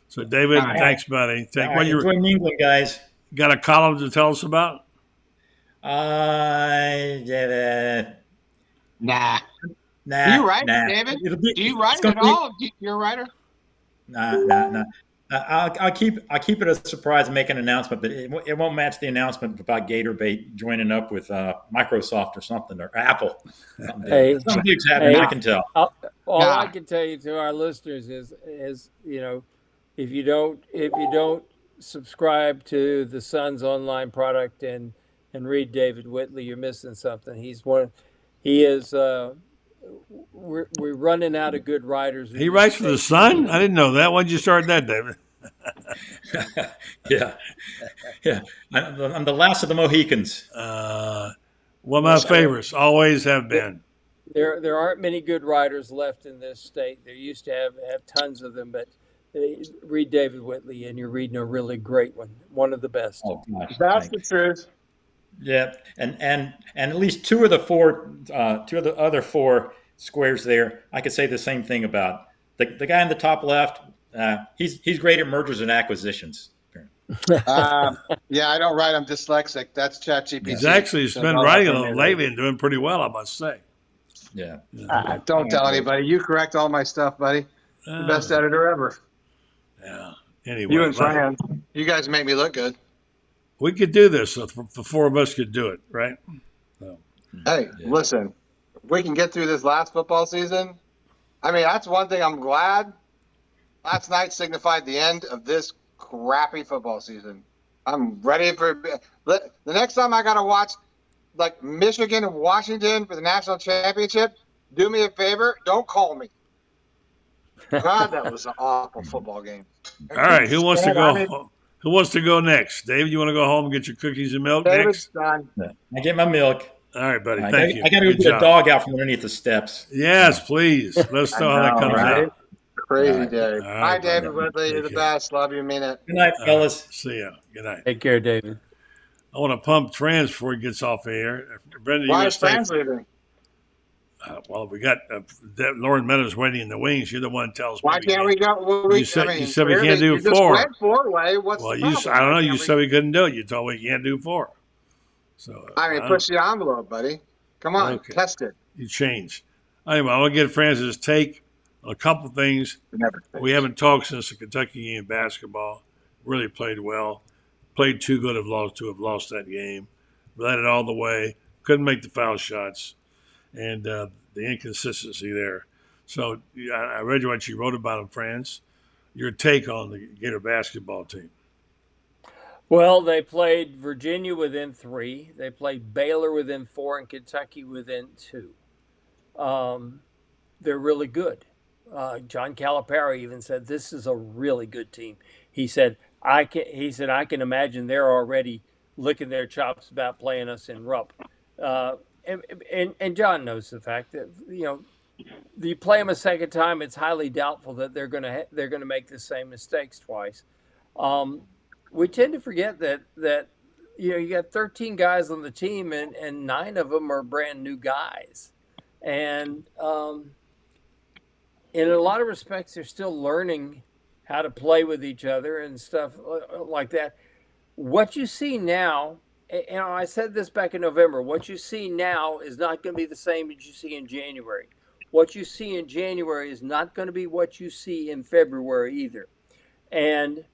S1: So, David, thanks, buddy.
S9: Enjoy mingling, guys.
S1: Got a column to tell us about?
S11: Nah. Do you write, David? Do you write at all? You're a writer?
S9: Nah. I'll keep it a surprise and make an announcement, but it won't match the announcement about Gator Bait joining up with Microsoft or something, or Apple. Something big's happening. I can tell.
S10: All I can tell you to our listeners is if you don't subscribe to the Sun's online product and read David Whitley, you're missing something. We're running out of good writers.
S1: He writes for the Sun? I didn't know that. Why'd you start that, David?
S9: Yeah. I'm the last of the Mohicans.
S1: One of my favorites, always have been.
S10: There aren't many good writers left in this state. There used to have tons of them, but read David Whitley and you're reading a really great one of the best.
S9: Oh, gosh,
S11: that's the truth.
S9: Yeah, and at least two of the other four squares there, I could say the same thing about the guy in the top left. He's great at mergers and acquisitions.
S11: Yeah, I don't write. I'm dyslexic. That's ChatGPT.
S1: He's actually been writing a little lately and doing pretty well, I must say.
S9: Yeah.
S11: Don't tell anybody. You correct all my stuff, buddy. The best editor ever.
S1: Yeah. Anyway,
S11: you and Franz, you guys make me look good.
S1: We could do this. So the four of us could do it, right? So.
S11: Hey, listen. If we can get through this last football season, I mean, that's one thing I'm glad. Last night signified the end of this crappy football season. I'm ready for the next time I got to watch like Michigan and Washington for the national championship. Do me a favor. Don't call me. God, that was an awful football game.
S1: All right. Who wants to go? Who wants to go next? David, you want to go home and get your cookies and milk next?
S11: Done.
S9: I get my milk.
S1: All right, buddy. Thank you.
S9: I got to go get a dog out from underneath the steps.
S1: Yes, please. Let us know how that comes out.
S11: Crazy day. Hi, David Whitley. You're the best. Love you. Mean it.
S9: Good night, fellas.
S1: See ya. Good night.
S10: Take care, David.
S1: I want to pump Franz before he gets off the air. Brenden,
S11: why is Franz leaving?
S1: Well, we got Loren Meadows waiting in the wings. You're the one that tells me.
S11: Why can't we go?
S1: You said we can't do four.
S11: Just four-way. What's the problem?
S1: I don't know. You said we couldn't do it. You told me we can't do four. So
S11: push the envelope, buddy. Come on, test it.
S1: You change. Anyway, I want to get Franz's take on a couple things. We haven't talked since the Kentucky game of basketball. Really played well. Played too good to have lost that game. Led it all the way. Couldn't make the foul shots. And the inconsistency there. So I read what you wrote about him, Franz. Your take on the Gator basketball team.
S10: Well, they played Virginia within 3. They played Baylor within 4 and Kentucky within 2. They're really good. John Calipari even said, this is a really good team. He said, I can imagine they're already licking their chops about playing us in Rupp. and John knows the fact that you play them a second time, it's highly doubtful that they're gonna make the same mistakes twice. We tend to forget that you got 13 guys on the team, and 9 of them are brand new guys, and in a lot of respects, they're still learning how to play with each other and stuff like that. What you see now, and I said this back in November, what you see now is not going to be the same as you see in January. What you see in January is not going to be what you see in February either. And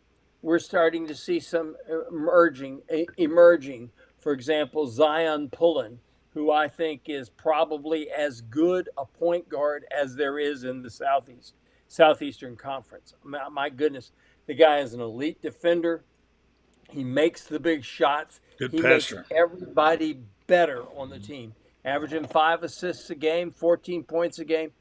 S10: we're starting to see some emerging. For example, Zion Pullen, who I think is probably as good a point guard as there is in the Southeastern Conference. My goodness, the guy is an elite defender. He makes the big shots.
S1: Good
S10: he
S1: passer.
S10: Makes everybody better on the team, averaging 5 assists a game, 14 points a game.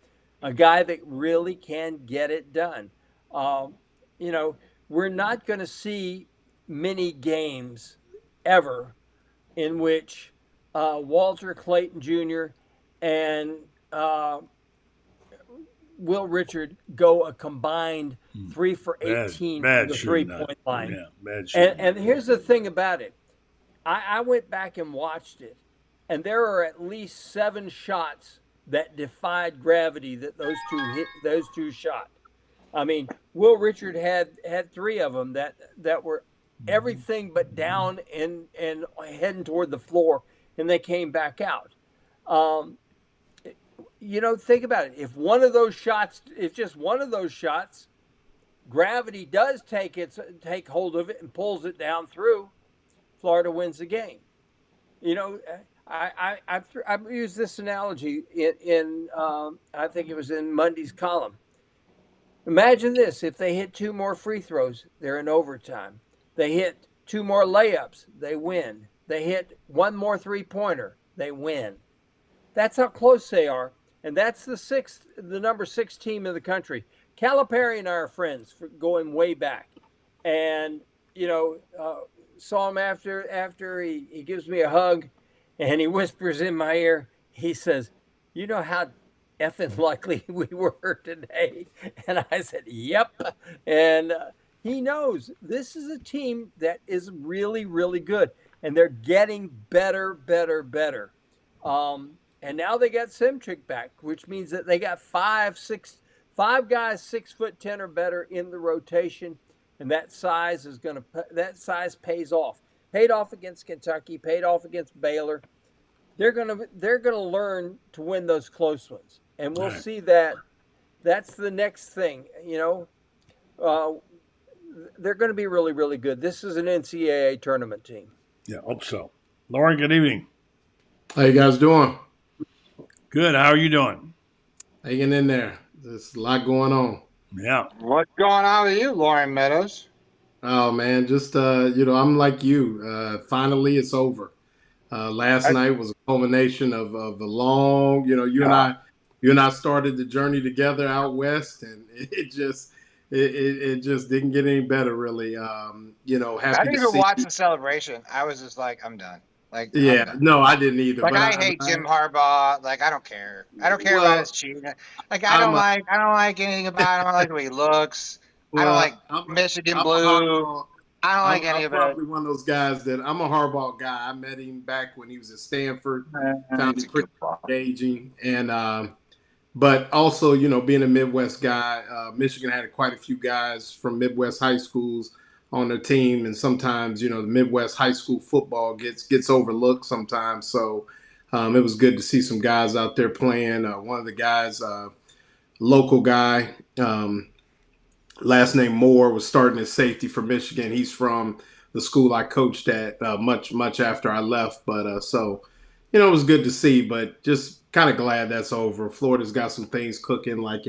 S10: A guy that really can get it done. We're not going to see many games ever in which Walter Clayton Jr. and Will Richard go a combined 3 for 18 from the 3-point line.
S1: Yeah, bad shooting.
S10: And here's the thing about it. I went back and watched it, and there are at least 7 shots that defied gravity that those two shot. I mean, Will Richard had 3 of them that were everything but down and heading toward the floor, and they came back out. Think about it. If just one of those shots, gravity does take hold of it and pulls it down through, Florida wins the game. I've used this analogy in I think it was in Monday's column. Imagine this: if they hit 2 more free throws, they're in overtime. They hit 2 more layups, they win. They hit 1 more 3-pointer, they win. That's how close they are, and that's the number 6 team in the country. Calipari and I are friends for going way back, and saw him after he gives me a hug, and he whispers in my ear. He says, "You know how effing lucky we were today?" And I said, "Yep." And he knows this is a team that is really, really good, and they're getting better. And now they got Simchick back, which means that they got 5 guys 6'10" or better in the rotation, and that size pays off. Paid off against Kentucky, paid off against Baylor. They're gonna learn to win those close ones, and we'll see that. That's the next thing. They're going to be really, really good. This is an NCAA tournament team.
S1: Yeah, hope so. Loren, good evening.
S12: How you guys doing?
S1: Good. How are you doing?
S12: Hanging in there. There's a lot going on.
S1: Yeah.
S11: What's going on with you, Loren Meadows?
S12: Oh, man, just, I'm like you. Finally, it's over. Last night was a culmination of a long, you and I started the journey together out west, and it just didn't get any better, really.
S11: I didn't even watch the celebration. I was just like, I'm done. Like,
S12: yeah, no, I didn't either.
S11: Like, I hate Jim Harbaugh. Like, I don't care. I don't care about his cheating. Like, I don't like anything about him. I don't like the way he looks. I don't like Michigan blue. I don't like any of it. I'm
S12: probably one of those guys that I'm a Harbaugh guy. I met him back when he was at Stanford. Found him pretty engaging, and but also, being a Midwest guy, Michigan had quite a few guys from Midwest high schools on their team, and sometimes, the Midwest high school football gets overlooked sometimes. So it was good to see some guys out there playing. One of the guys, local guy, last name Moore, was starting at safety for Michigan. He's from the school I coached at much after I left. But so, it was good to see, but just kind of glad that's over. Florida's got some things cooking, like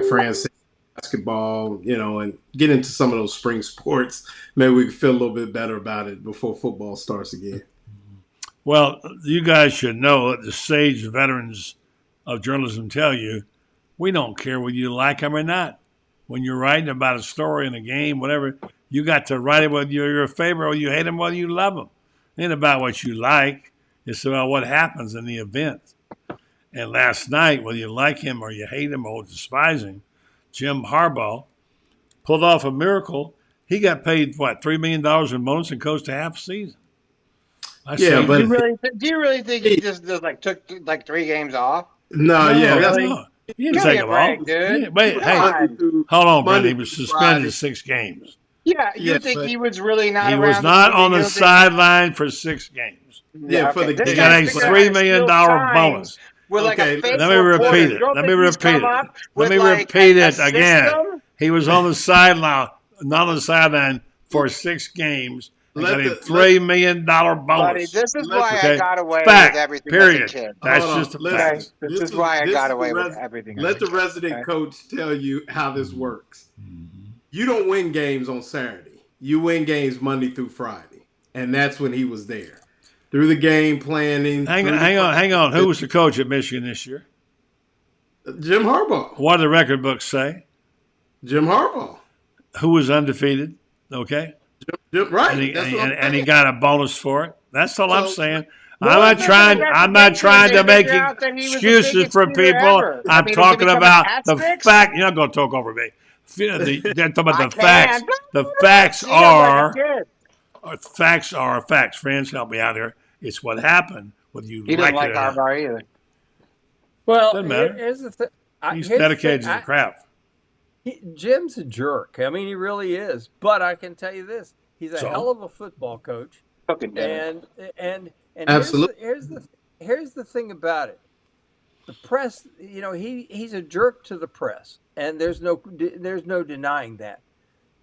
S12: Franz said, basketball, and get into some of those spring sports. Maybe we can feel a little bit better about it before football starts again.
S1: Well, you guys should know that the sage veterans of journalism tell you, we don't care whether you like them or not. When you're writing about a story in a game, whatever, you got to write it whether you're your favorite or you hate them, whether you love them. It ain't about what you like. It's about what happens in the event. And last night, whether you like him or you hate him or despise him, Jim Harbaugh pulled off a miracle. He got paid, what, $3 million in bonus and coached a half season.
S11: But do you really think he just took 3 games off?
S12: No,
S1: no. He didn't take them off.
S11: Dude.
S1: Wait, hey, hold on, Brenden. He was suspended 6 games.
S11: Yeah, you think he was really not
S1: He
S11: around?
S1: was not on the sideline for 6 games.
S12: Yeah, for the
S1: he got a $3 million bonus.
S11: Let
S1: me repeat it. Let me repeat it again. He was on the sideline, not on the sideline for 6 games. He got a $3 million bonus.
S11: Buddy, this is why I got away
S1: Fact,
S11: with everything.
S1: Period.
S11: As a kid.
S1: That's just a fact.
S11: This is why I got away with everything.
S12: Let the resident coach tell you how this works. You don't win games on Saturday. You win games Monday through Friday. And that's when he was there. Through the game planning.
S1: Hang on. Who was the coach at Michigan this year?
S12: Jim Harbaugh.
S1: What do the record books say?
S12: Jim Harbaugh.
S1: Who was undefeated? Okay.
S12: Right.
S1: And he got a bonus for it. That's all I'm saying. I'm not trying to make excuses for people. I'm talking about the fact. You're not going to talk over me. They're talking about the facts. The facts are facts. Friends, help me out here. It's what happened whether you
S11: he
S1: like
S11: doesn't
S1: it
S11: like
S1: or not.
S11: Harbaugh either.
S10: Well,
S1: Doesn't matter.
S10: here's the thing.
S1: He's dedicated to the craft.
S10: Jim's a jerk. I mean, he really is. But I can tell you this: he's a hell of a football coach. And
S12: absolutely.
S10: Here's the thing about it: the press. He's a jerk to the press, and there's no denying that.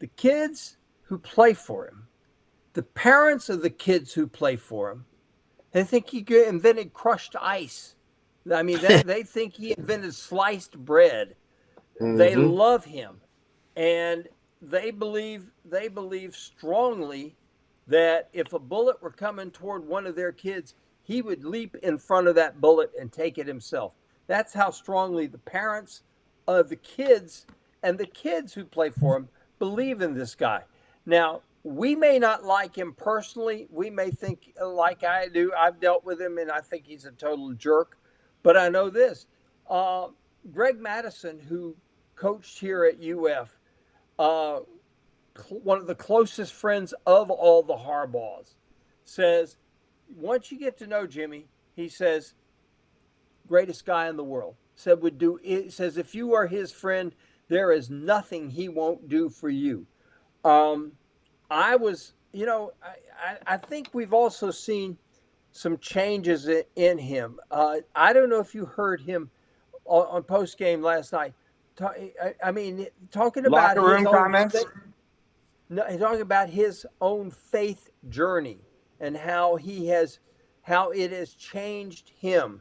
S10: The kids who play for him, the parents of the kids who play for him, they think he invented crushed ice. I mean, they think he invented sliced bread. They love him, and they believe strongly that if a bullet were coming toward one of their kids, he would leap in front of that bullet and take it himself. That's how strongly the parents of the kids and the kids who play for him believe in this guy. Now, we may not like him personally. We may think like I do. I've dealt with him, and I think he's a total jerk. But I know this. Greg Madison, who coached here at UF, one of the closest friends of all the Harbaughs, says, once you get to know Jimmy, he says, greatest guy in the world. Says if you are his friend, there is nothing he won't do for you. I think we've also seen some changes in him. I don't know if you heard him on post game last night. Talking about
S11: locker room comments.
S10: Talking about his own faith journey and how it has changed him.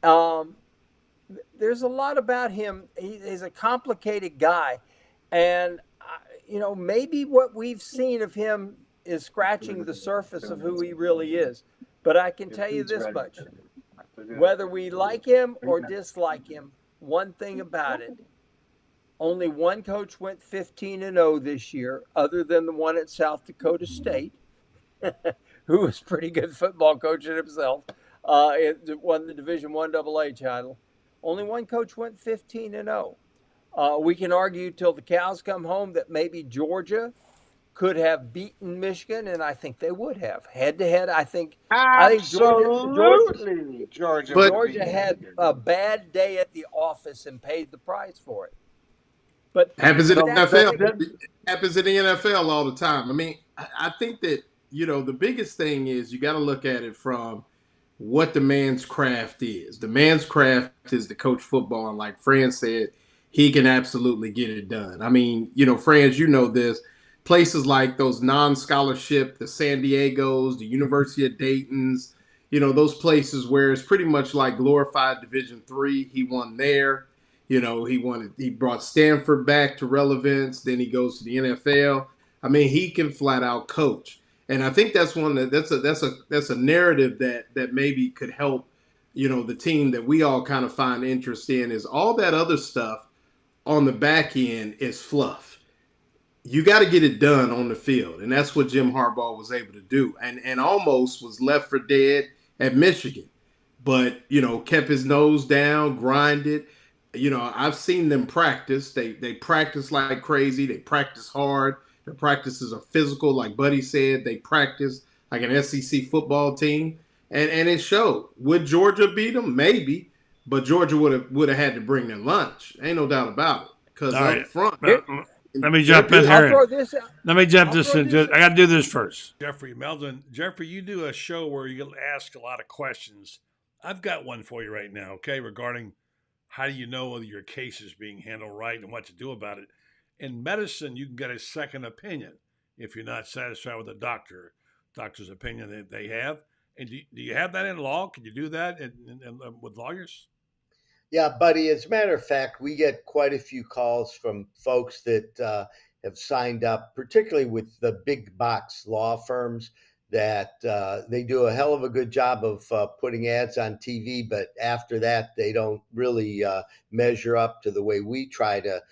S10: There's a lot about him. He's a complicated guy, and maybe what we've seen of him is scratching the surface of who he really is. But I can tell you this much: whether we like him or dislike him, one thing about it. Only one coach went 15-0 this year, other than the one at South Dakota State, who was a pretty good football coach in himself. It won the Division I AA title. Only one coach went 15-0. We can argue till the cows come home that maybe Georgia could have beaten Michigan, and I think they would have. Head-to-head, I think Georgia had a bad day at the office and paid the price for it. But
S12: happens in the NFL. Happens in the NFL all the time. I mean, I think that, the biggest thing is you got to look at it from what the man's craft is. The man's craft is to coach football. And like Franz said, he can absolutely get it done. I mean, Franz, this. Places like those non-scholarship, the San Diegos, the University of Dayton's, those places where it's pretty much like glorified Division III. He won there. He brought Stanford back to relevance. Then he goes to the NFL. I mean, he can flat out coach. And I think that's that's a narrative that maybe could help, the team that we all kind of find interest in. Is all that other stuff on the back end is fluff. You got to get it done on the field. And that's what Jim Harbaugh was able to do. And almost was left for dead at Michigan, but kept his nose down, grinded. I've seen them practice. They practice like crazy. They practice hard. Their practices are physical, like Buddy said. They practice like an SEC football team, and it showed. Would Georgia beat them? Maybe, but Georgia would have had to bring their lunch. Ain't no doubt about it. Because up front,
S1: let me jump in here. Let me jump this in. I got to do this first. Jeffrey Meldon. Jeffrey, you do a show where you ask a lot of questions. I've got one for you right now, okay, regarding how do you know whether your case is being handled right and what to do about it. In medicine, you can get a second opinion if you're not satisfied with the doctor's opinion that they have. And do you have that in law? Can you do that with lawyers?
S13: Yeah, buddy. As a matter of fact, we get quite a few calls from folks that have signed up, particularly with the big box law firms, that they do a hell of a good job of putting ads on TV. But after that, they don't really measure up to the way we try to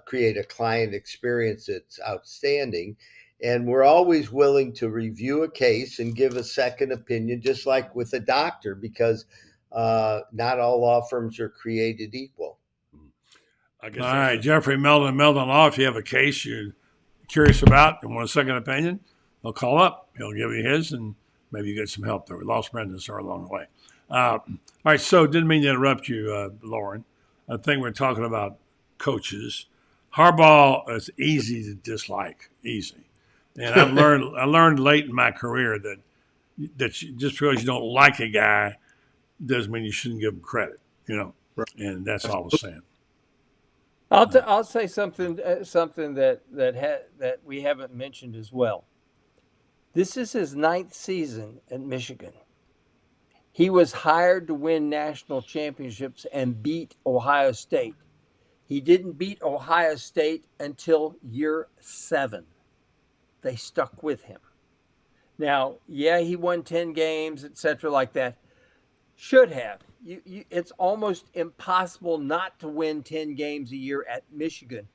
S13: create a client experience that's outstanding. And we're always willing to review a case and give a second opinion, just like with a doctor, because not all law firms are created equal.
S1: All right, Jeffrey Meldon Law, if you have a case you're curious about and want a second opinion, he'll call up. He'll give you his, and maybe you get some help there. We lost Brenden somewhere along the way. All right, so didn't mean to interrupt you, Loren. I think we're talking about coaches. Harbaugh is easy to dislike, easy. And I learned late in my career that just because you don't like a guy doesn't mean you shouldn't give him credit, Right. And that's all I was saying.
S10: I'll say something that we haven't mentioned as well. This is his 9th season at Michigan. He was hired to win national championships and beat Ohio State. He didn't beat Ohio State until year 7. They stuck with him. Now, yeah, he won 10 games, etc., like that. Should have. It's almost impossible not to win 10 games a year at Michigan,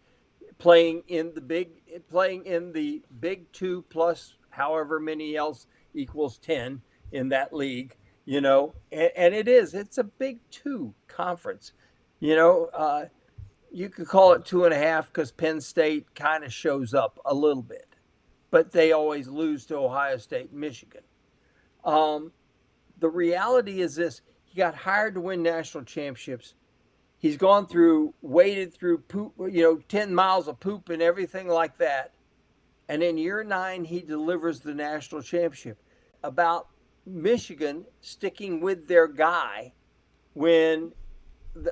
S10: playing in the Big 2 plus however many else equals 10 in that league, and it's a Big 2 conference. You could call it 2.5 because Penn State kind of shows up a little bit, but they always lose to Ohio State and Michigan. The reality is this: he got hired to win national championships. He's waded through poop, 10 miles of poop and everything like that. And in year 9, he delivers the national championship. About Michigan sticking with their guy when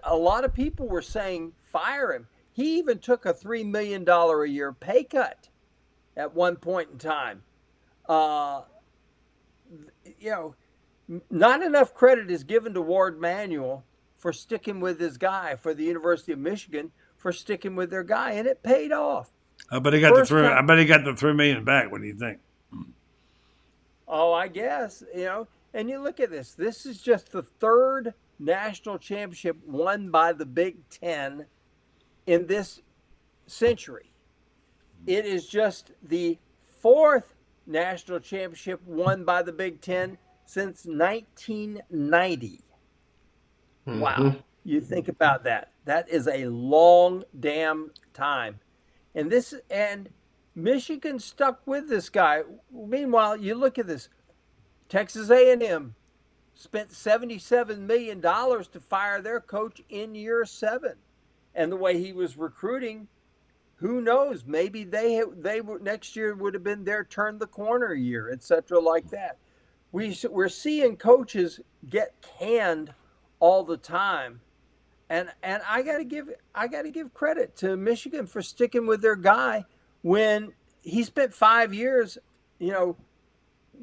S10: a lot of people were saying, fire him. He even took a $3 million a year pay cut at one point in time. Not enough credit is given to Ward Manuel for sticking with his guy, for the University of Michigan for sticking with their guy, and it paid off.
S1: I bet he got the $3 million back. What do you think?
S10: Oh, I guess, and you look at this. This is just the 3rd national championship won by the Big Ten in this century. It is just the 4th national championship won by the Big Ten since 1990. Mm-hmm. Wow. You think about that. That is a long damn time. And Michigan stuck with this guy. Meanwhile, you look at this. Texas A&M spent $77 million to fire their coach in year 7. And the way he was recruiting, who knows? Maybe they next year would have been their turn the corner year, etc., like that. We're seeing coaches get canned all the time, and I gotta give credit to Michigan for sticking with their guy when he spent 5 years,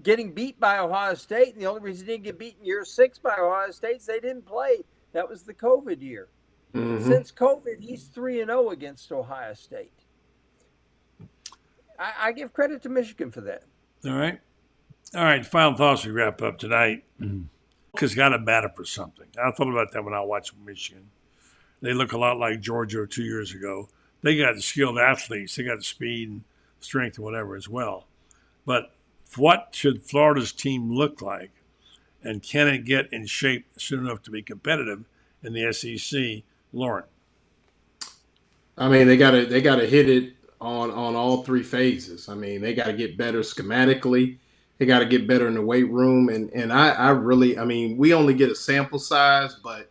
S10: getting beat by Ohio State, and the only reason he didn't get beat in year 6 by Ohio State is they didn't play. That was the COVID year. Mm-hmm. Since COVID, he's 3-0 against Ohio State. I give credit to Michigan for that.
S1: All right. Final thoughts we wrap up tonight. Because got to matter for something. I thought about that when I watched Michigan. They look a lot like Georgia 2 years ago. They got the skilled athletes. They got the speed and strength and whatever as well. But what should Florida's team look like? And can it get in shape soon enough to be competitive in the SEC? Loren.
S12: I mean, they gotta hit it on all three phases. I mean, they got to get better schematically. They got to get better in the weight room. And I really, I mean, we only get a sample size, but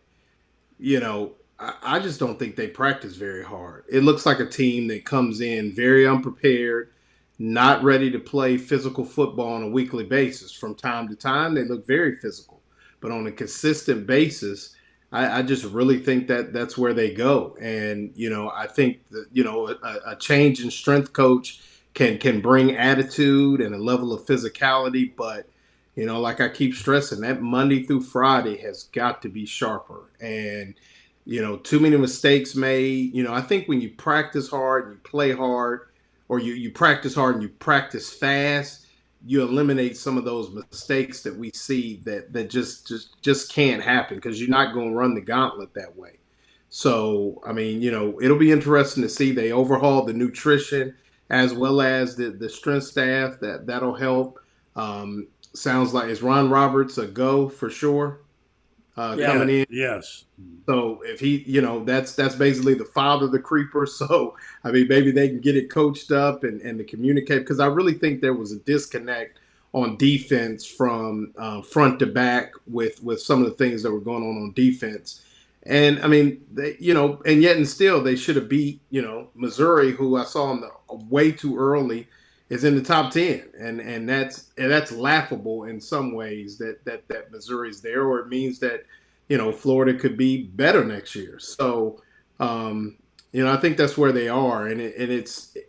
S12: I just don't think they practice very hard. It looks like a team that comes in very unprepared, not ready to play physical football on a weekly basis. From time to time, they look very physical, but on a consistent basis, I just really think that that's where they go. And, I think that, a change in strength coach can bring attitude and a level of physicality. But, like I keep stressing, that Monday through Friday has got to be sharper. And, too many mistakes made. I think when you practice hard and you play hard, or you practice hard and you practice fast, you eliminate some of those mistakes that we see that just can't happen, because you're not going to run the gauntlet that way. So, I mean, it'll be interesting to see. They overhaul the nutrition as well as the strength staff. That'll help. Sounds like, is Ron Roberts a go for sure? Coming in.
S1: Yes.
S12: So if he, that's basically the father of the creeper. So, I mean, maybe they can get it coached up and to communicate, because I really think there was a disconnect on defense from front to back with some of the things that were going on defense. And I mean, and yet and still they should have beat, Missouri, who I saw them way too early, is in the top 10. And that's laughable in some ways that Missouri's there, or it means that, Florida could be better next year. So, I think that's where they are. And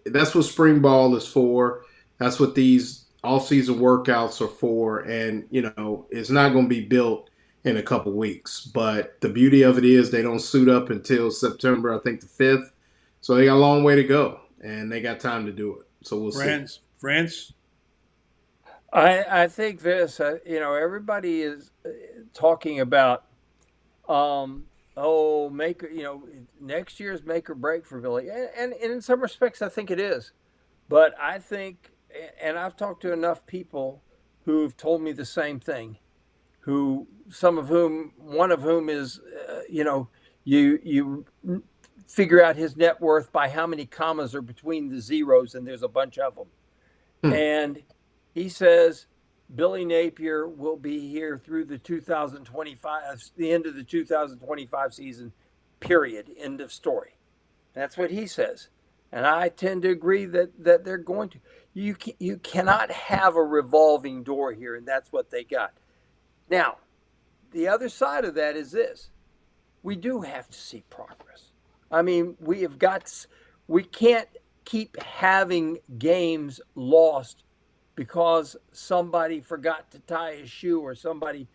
S12: that's what spring ball is for. That's what these off-season workouts are for. And, it's not going to be built in a couple weeks. But the beauty of it is they don't suit up until September, I think the 5th. So they got a long way to go, and they got time to do it. So we'll see.
S1: France?
S10: I think this, everybody is talking about, next year's make or break for Billy. And in some respects, I think it is. But I think, and I've talked to enough people who've told me the same thing, one of whom is, you figure out his net worth by how many commas are between the zeros, and there's a bunch of them. And he says Billy Napier will be here through the end of the 2025 season, period, end of story. That's what he says. And I tend to agree that they're going to. You cannot have a revolving door here, and that's what they got. Now, the other side of that is this. We do have to see progress. I mean, we can't keep having games lost because somebody forgot to tie his shoe, or somebody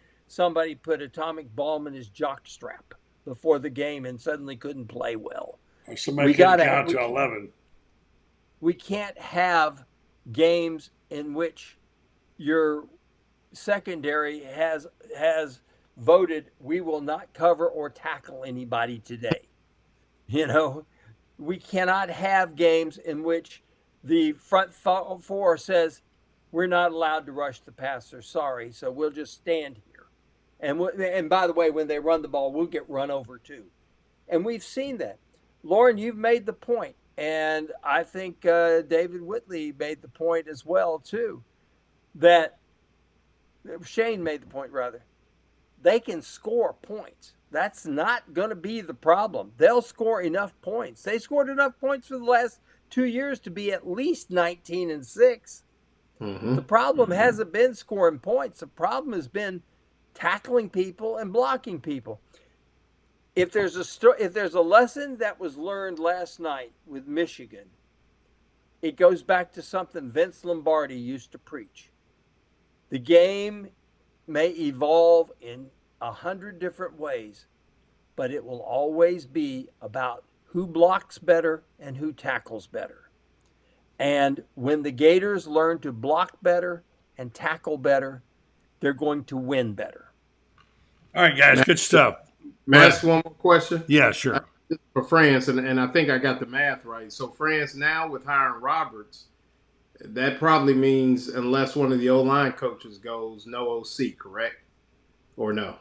S10: put atomic bomb in his jock strap before the game and suddenly couldn't play well.
S1: Or somebody couldn't count to 11.
S10: We can't have games in which your secondary has voted, we will not cover or tackle anybody today. We cannot have games in which the front four says, we're not allowed to rush the passer. Sorry. So we'll just stand here. And by the way, when they run the ball, we'll get run over too. And we've seen that. Loren, you've made the point. And I think David Whitley made the point as well too, that Shane made the point rather. They can score points. That's not going to be the problem. They'll score enough points. They scored enough points for the last 2 years to be at least 19-6. Mm-hmm. The problem hasn't been scoring points. The problem has been tackling people and blocking people. If there's a lesson that was learned last night with Michigan, it goes back to something Vince Lombardi used to preach. The game may evolve in 100 different ways, but it will always be about who blocks better and who tackles better. And when the Gators learn to block better and tackle better, they're going to win better.
S1: All right, guys, good stuff.
S12: May I ask one more question?
S1: Yeah, sure.
S12: For France, and I think I got the math right. So France now with hiring Roberts, that probably means unless one of the O-line coaches goes, no OC, correct? or no?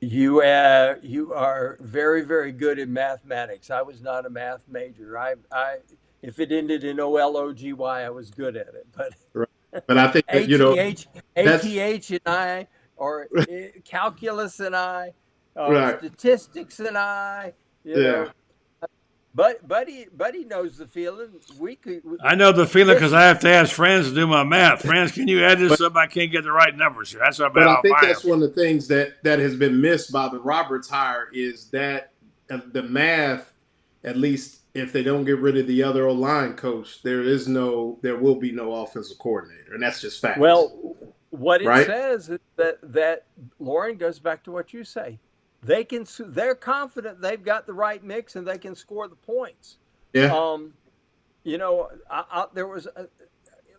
S10: You are very, very good in mathematics. I was not a math major. If it ended in OLOGY, I was good at it. But
S12: Right. But I think that, that's
S10: ATH and I, or calculus and I, or
S12: right.
S10: statistics and I,
S12: Yeah.
S10: But Buddy knows the feeling.
S1: I know the feeling because I have to ask Franz to do my math. Franz, can you add this up? I can't get the right numbers here. That's how bad
S12: But I
S1: off
S12: think
S1: I
S12: that's
S1: am.
S12: one of the things that has been missed by the Roberts hire is that the math, at least if they don't get rid of the other O-line coach, there will be no offensive coordinator, and that's just facts.
S10: Well, what it
S12: Right?
S10: says is that Loren goes back to what you say. They're confident they've got the right mix and they can score the points.
S12: Yeah.
S10: There was.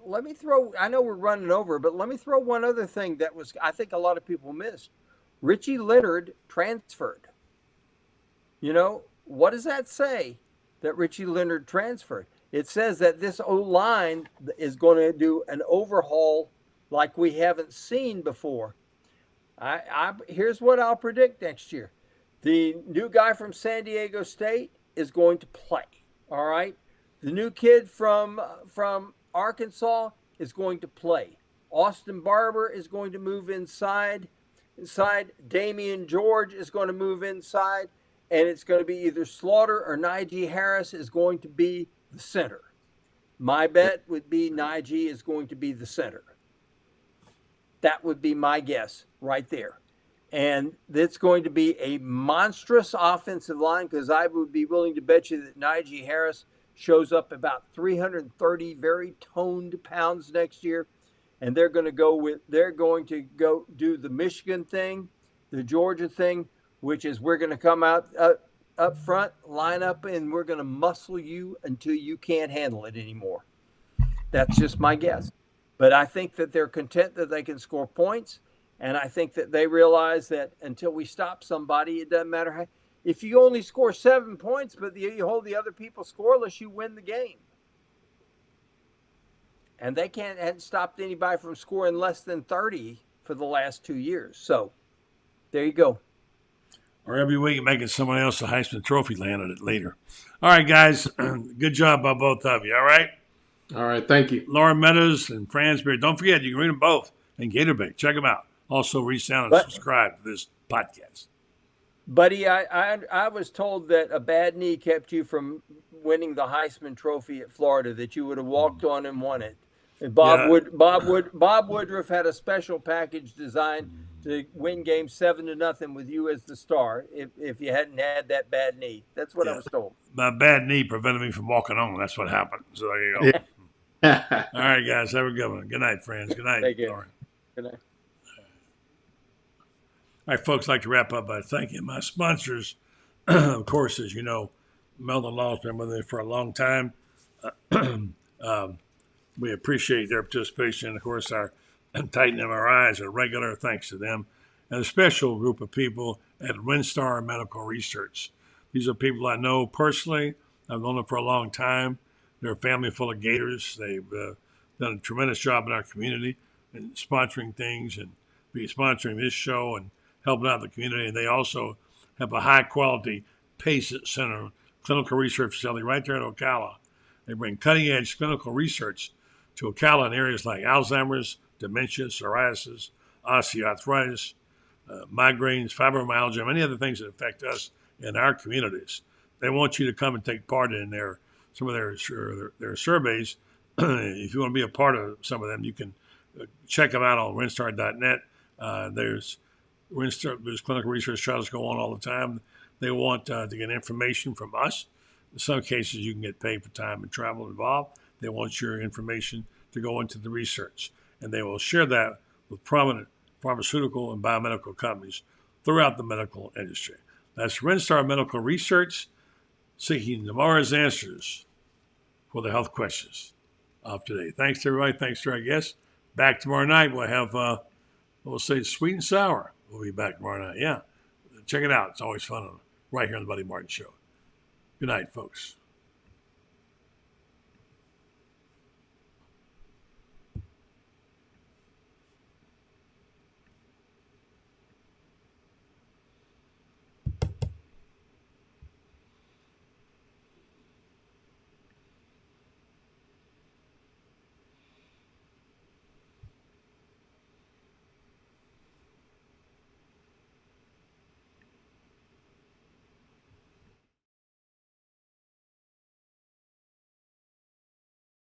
S10: Let me throw. I know we're running over, but let me throw one other thing that was. I think a lot of people missed. Richie Leonard transferred. What does that say? That Richie Leonard transferred. It says that this O-line is going to do an overhaul like we haven't seen before. Here's what I'll predict next year. The new guy from San Diego State is going to play. All right. The new kid from Arkansas is going to play. Austin Barber is going to move inside. Damian George is going to move inside. And it's going to be either Slaughter or Najee Harris is going to be the center. My bet would be Najee is going to be the center. That would be my guess right there. And it's going to be a monstrous offensive line because I would be willing to bet you that Najee Harris shows up about 330 very toned pounds next year. And they're going to go do the Michigan thing, the Georgia thing, which is we're going to come out up front, line up, and we're going to muscle you until you can't handle it anymore. That's just my guess. But I think that they're content that they can score points. And I think that they realize that until we stop somebody, it doesn't matter how. If you only score 7 points, but you hold the other people scoreless, you win the game. And they hadn't stopped anybody from scoring less than 30 for the last 2 years. So there you go.
S1: Or every week making someone else a Heisman Trophy landed it later. All right, guys. Good job by both of you. All right?
S12: All right. Thank you.
S1: Loren Meadows and Franz Beard. Don't forget, you can read them both. And Gator Bait. Check them out. Also, reach down and subscribe to this podcast.
S10: Buddy, I was told that a bad knee kept you from winning the Heisman Trophy at Florida, that you would have walked on and won it. And Bob Woodruff had a special package designed to win game 7-0 with you as the star if you hadn't had that bad knee. That's what I was told.
S1: My bad knee prevented me from walking on. That's what happened. So there you go.
S12: Yeah.
S1: All right, guys. Have a good one. Good night, friends. Good night, Loren.
S10: Good night.
S1: All right, folks, I'd like to wrap up by thanking my sponsors. Of course, as you know, Melvin Law's been with me for a long time. We appreciate their participation. Of course, our Titan MRIs are regular, thanks to them. And a special group of people at WinStar Medical Research. These are people I know personally. I've known them for a long time. They're a family full of Gators. They've done a tremendous job in our community and sponsoring things and sponsoring this show and helping out the community. And they also have a high-quality PACE Center, clinical research facility right there in Ocala. They bring cutting-edge clinical research to Ocala in areas like Alzheimer's, dementia, psoriasis, osteoarthritis, migraines, fibromyalgia, many other things that affect us in our communities. They want you to come and take part in some of their surveys. If you want to be a part of some of them, you can check them out on winstar.net. There's clinical research trials go on all the time. They want to get information from us. In some cases, you can get paid for time and travel involved. They want your information to go into the research, and they will share that with prominent pharmaceutical and biomedical companies throughout the medical industry. That's WinStar Medical Research, seeking tomorrow's answers for the health questions of today. Thanks to everybody. Thanks to our guests. Back tomorrow night. We'll have, we'll say, sweet and sour. We'll be back tomorrow night. Yeah. Check it out. It's always fun right here on the Buddy Martin Show. Good night, folks.